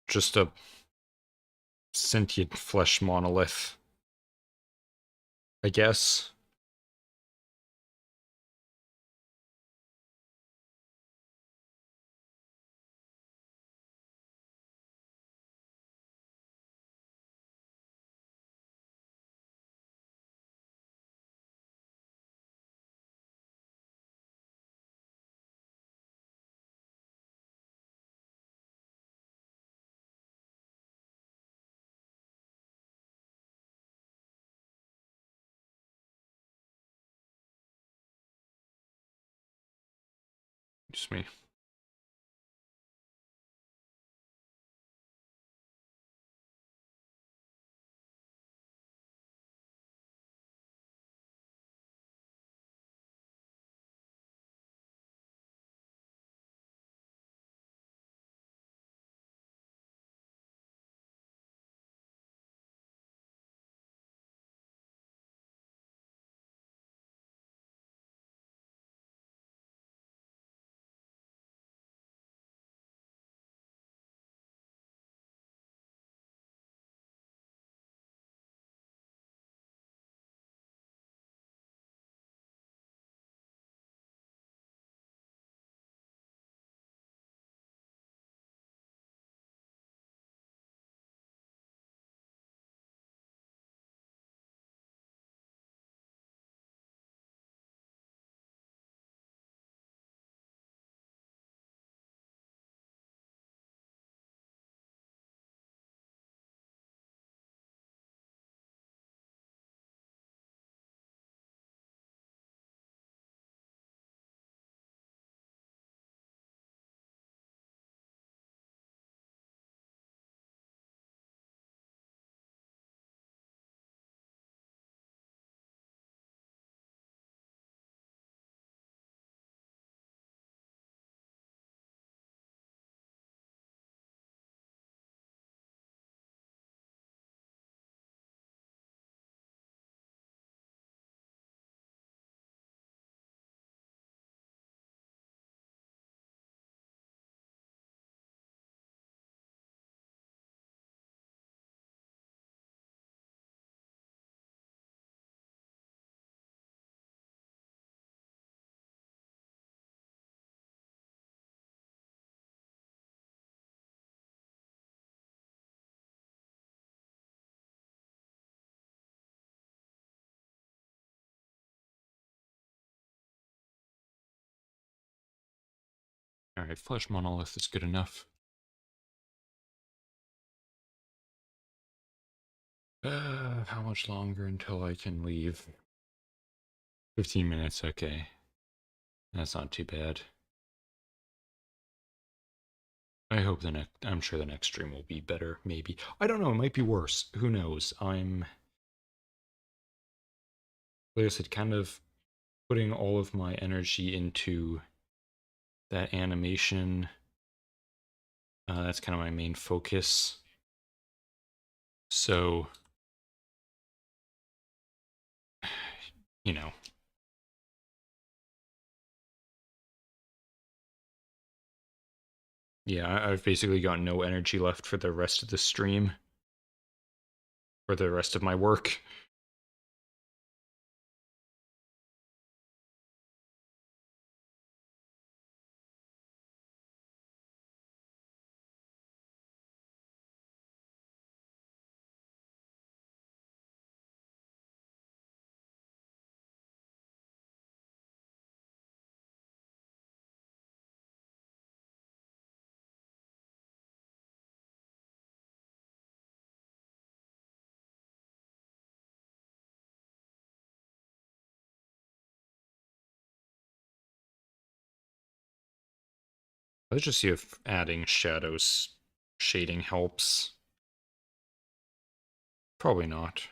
Just a sentient flesh monolith, I guess. Just me. Alright, flesh monolith is good enough. How much longer until I can leave? 15 minutes, okay. That's not too bad. I hope I'm sure the next stream will be better, maybe. I don't know, it might be worse. Who knows? Like I said, kind of putting all of my energy into that animation. That's kind of my main focus. So, you know. Yeah, I've basically got no energy left for the rest of the stream. For the rest of my work. Let's just see if adding shadows shading helps. Probably not.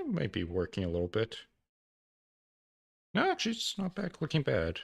might be working a little bit. No, actually, it's not back looking bad.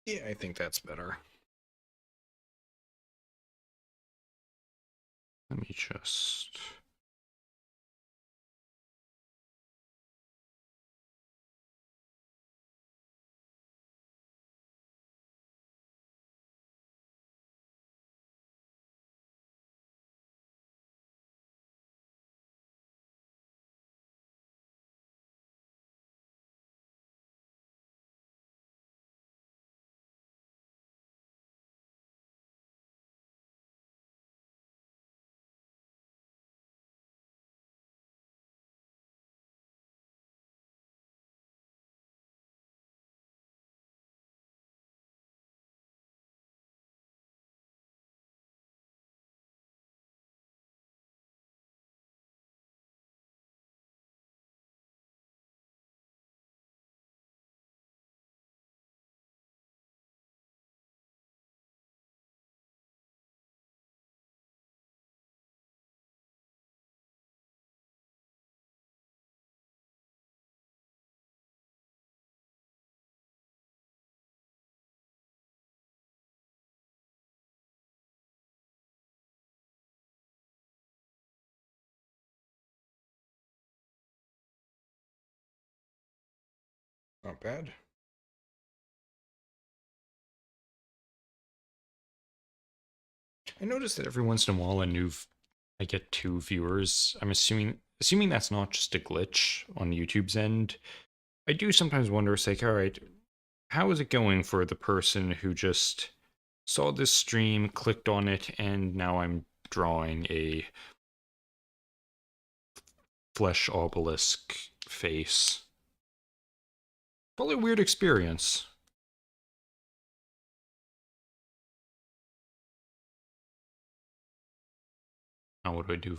Yeah, I think that's better. Let me just... Not bad. I noticed that every once in a while I get two viewers. I'm assuming that's not just a glitch on YouTube's end. I do sometimes wonder, it's like, all right, how is it going for the person who just saw this stream, clicked on it, and now I'm drawing a flesh obelisk face? Probably a weird experience. Now, what do I do?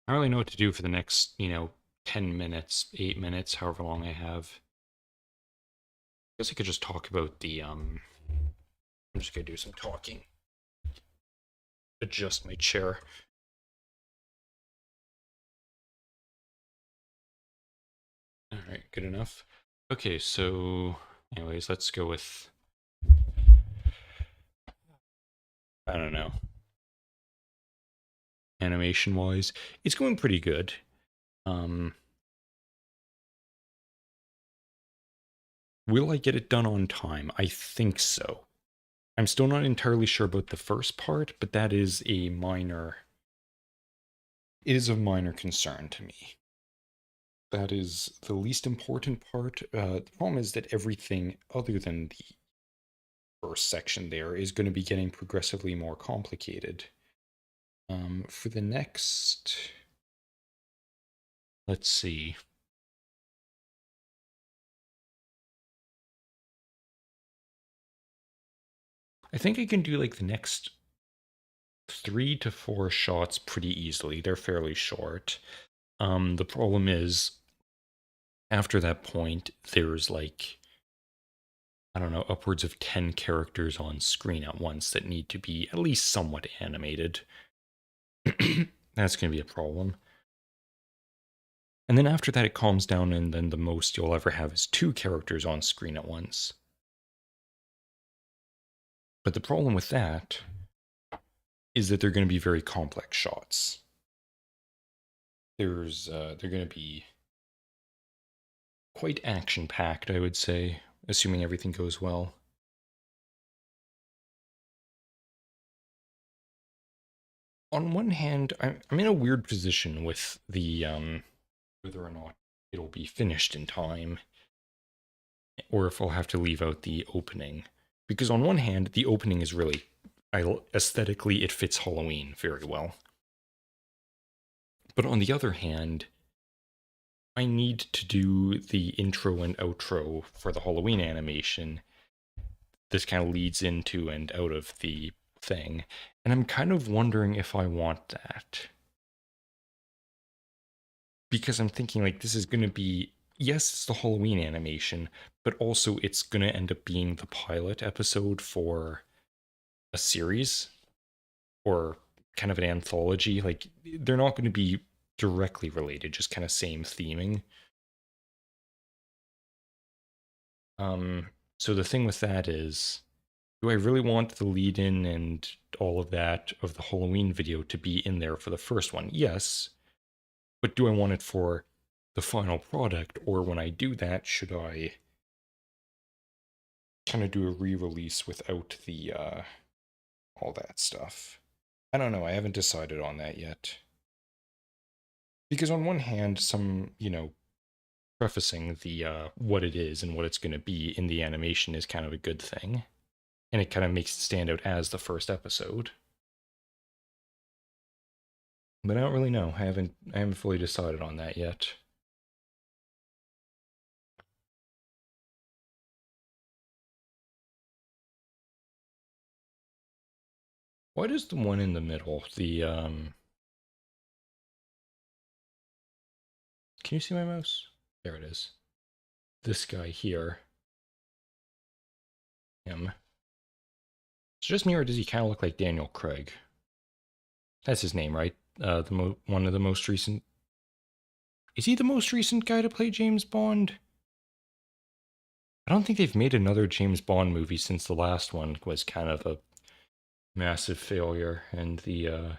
I don't really know what to do for the next, 10 minutes, 8 minutes, however long I have. I guess I could just talk about I'm just gonna do some talking. Adjust my chair. Alright, good enough. Okay, so anyways, let's go with, I don't know, animation wise. It's going pretty good. Um will I get it done on time? I think so. I'm still not entirely sure about the first part, but that is a minor, it is of minor concern to me. That is the least important part. The problem is that everything other than the first section there is going to be getting progressively more complicated. For the next, let's see. I think I can do like the next 3 to 4 shots pretty easily. They're fairly short. The problem is, after that point, there's like, I don't know, upwards of 10 characters on screen at once that need to be at least somewhat animated. That's going to be a problem. And then after that, it calms down, and then the most you'll ever have is 2 characters on screen at once. But the problem with that is that they're going to be very complex shots. They're going to be quite action-packed, I would say, assuming everything goes well. On one hand, I'm in a weird position with the whether or not it'll be finished in time, or if I'll have to leave out the opening. Because on one hand, the opening is really, aesthetically, it fits Halloween very well. But on the other hand, I need to do the intro and outro for the Halloween animation. This kind of leads into and out of the thing. And I'm kind of wondering if I want that. Because I'm thinking, like, this is going to be, yes, it's the Halloween animation, but also it's going to end up being the pilot episode for a series or kind of an anthology. Like, they're not going to be directly related, just kind of same theming. So the thing with that is, do I really want the lead in and all of that of the Halloween video to be in there for the first one? Yes. But do I want it for the final product? Or when I do that, should I kind of do a re-release without the, all that stuff? I don't know. I haven't decided on that yet. Because on one hand, some, prefacing the, what it is and what it's going to be in the animation is kind of a good thing. And it kind of makes it stand out as the first episode. But I don't really know. I haven't fully decided on that yet. Why does the one in the middle, the can you see my mouse? There it is. This guy here. Him. It's just me, or does he kind of look like Daniel Craig? That's his name, right? One of the most recent. Is he the most recent guy to play James Bond? I don't think they've made another James Bond movie since the last one was kind of a massive failure, and the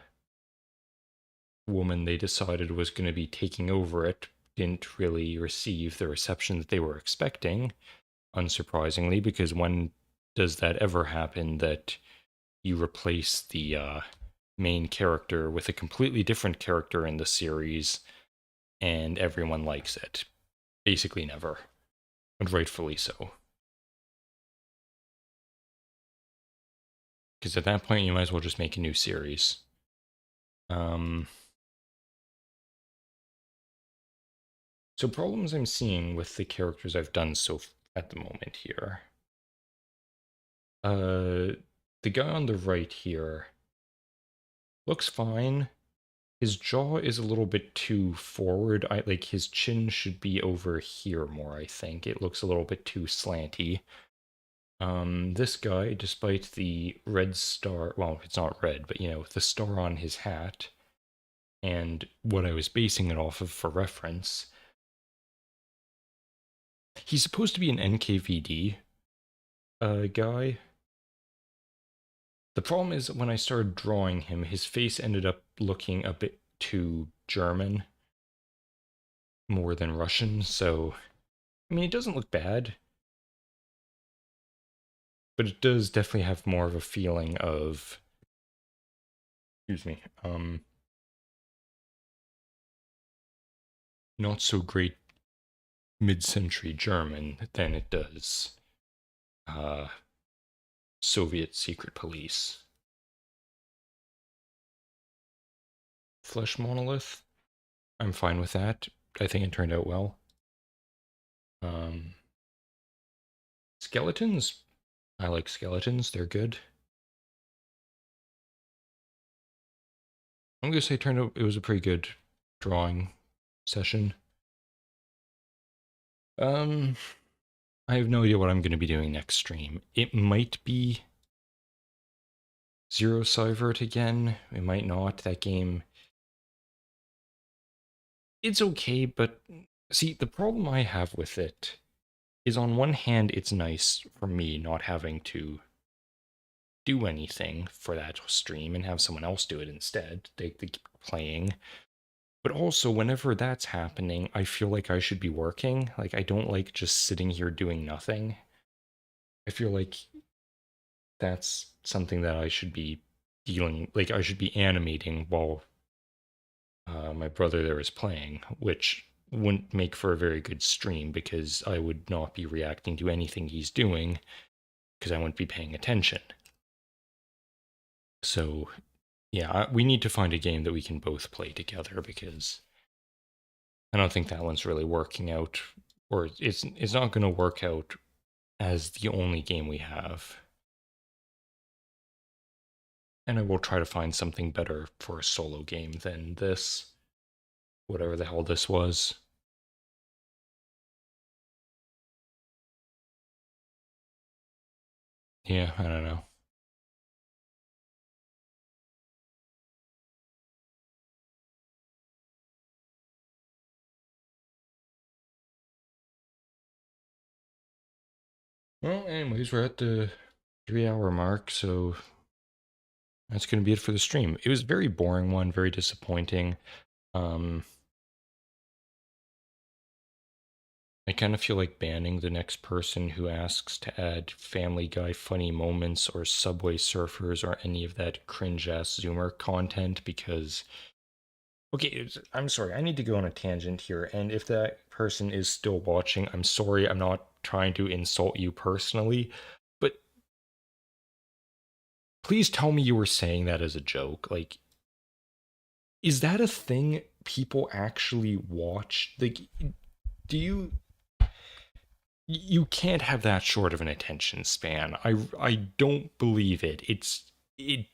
woman they decided was going to be taking over it didn't really receive the reception that they were expecting, unsurprisingly, because when does that ever happen that you replace the main character with a completely different character in the series and everyone likes it? Basically never, and rightfully so. Because at that point, you might as well just make a new series. So problems I'm seeing with the characters I've done at the moment here. The guy on the right here looks fine. His jaw is a little bit too forward. Like his chin should be over here more, I think. It looks a little bit too slanty. This guy, despite the red star, well, it's not red, but the star on his hat, and what I was basing it off of for reference, He's supposed to be an NKVD guy. The problem is when I started drawing him, his face ended up looking a bit too German more than Russian, so I mean, it doesn't look bad, but it does definitely have more of a feeling of, excuse me, not so great mid-century German than it does uh, Soviet secret police. Flesh monolith, I'm fine with that. I think it turned out well. Skeletons, I like skeletons. They're good. I'm gonna say it was a pretty good drawing session. I have no idea what I'm gonna be doing next stream. It might be Zero Cybert again. It might not. That game, it's okay, but see, the problem I have with it is on one hand, it's nice for me not having to do anything for that stream and have someone else do it instead. They keep playing. But also, whenever that's happening, I feel like I should be working. Like, I don't like just sitting here doing nothing. I feel like that's something that I should be like, I should be animating while my brother there is playing, which wouldn't make for a very good stream because I would not be reacting to anything he's doing because I wouldn't be paying attention. So, yeah, we need to find a game that we can both play together because I don't think that one's really working out, or it's not going to work out as the only game we have. And I will try to find something better for a solo game than this, whatever the hell this was. Yeah, I don't know. Well, anyways, we're at the 3 hour mark, so that's going to be it for the stream. It was a very boring one, very disappointing. I kind of feel like banning the next person who asks to add Family Guy funny moments or Subway Surfers or any of that cringe-ass Zoomer content because... Okay, I'm sorry, I need to go on a tangent here, and if that person is still watching, I'm sorry, I'm not trying to insult you personally, but please tell me you were saying that as a joke. Like, is that a thing people actually watch? Like, do you... You can't have that short of an attention span. I don't believe it. It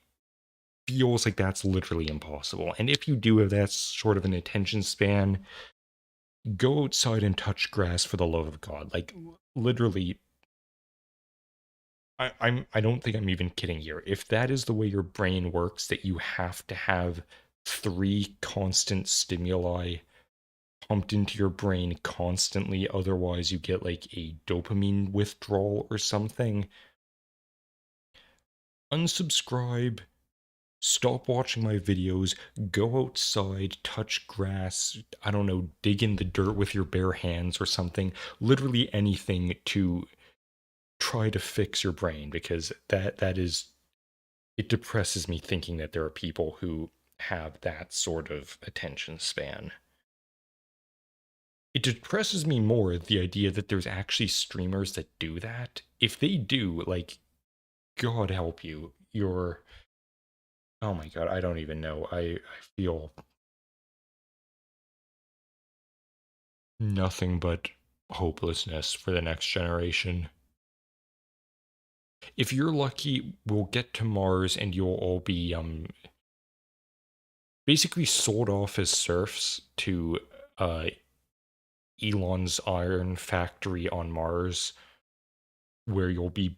feels like that's literally impossible. And if you do have that short of an attention span, go outside and touch grass for the love of God. Like literally, I don't think I'm even kidding here. If that is the way your brain works, that you have to have 3 constant stimuli pumped into your brain constantly, otherwise you get like a dopamine withdrawal or something. Unsubscribe, stop watching my videos, go outside, touch grass, I don't know, dig in the dirt with your bare hands or something. Literally anything to try to fix your brain, because that is, it depresses me thinking that there are people who have that sort of attention span. It depresses me more the idea that there's actually streamers that do that. If they do, like, God help you. You're... Oh my god, I don't even know. I feel nothing but hopelessness for the next generation. If you're lucky, we'll get to Mars and you'll all be basically sold off as serfs to Elon's iron factory on Mars, where you'll be,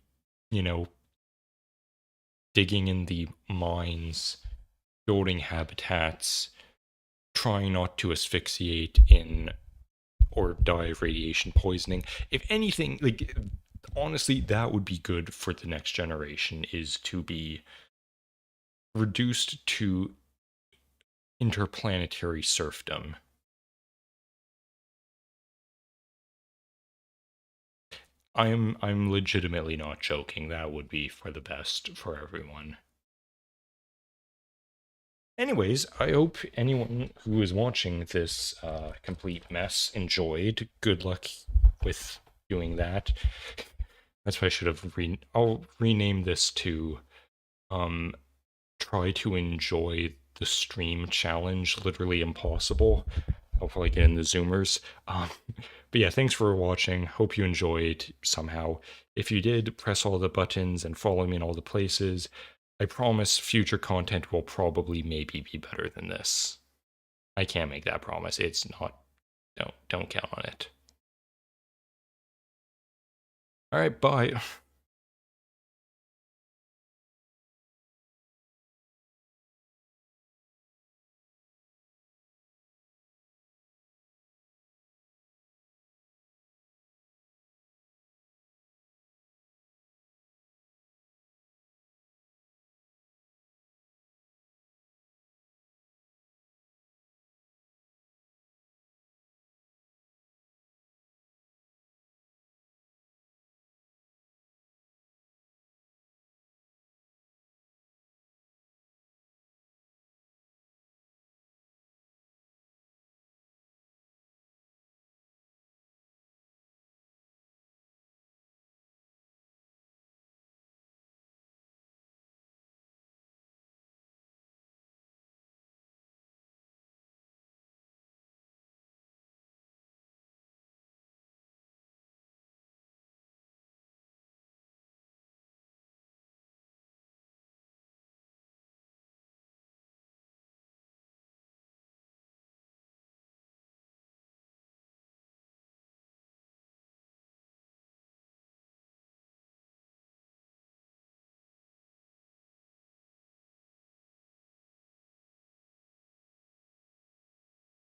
you know, digging in the mines, building habitats, trying not to asphyxiate in or die of radiation poisoning. If anything, like, honestly, that would be good for the next generation, is to be reduced to interplanetary serfdom. I'm legitimately not joking. That would be for the best for everyone. Anyways, I hope anyone who is watching this complete mess enjoyed. Good luck with doing that. That's why I should have I'll rename this to try to enjoy the stream challenge, literally impossible. I'll probably get in the zoomers. But yeah, thanks for watching. Hope you enjoyed somehow. If you did, press all the buttons and follow me in all the places. I promise future content will probably maybe be better than this. I can't make that promise. It's not. Don't count on it. All right, bye.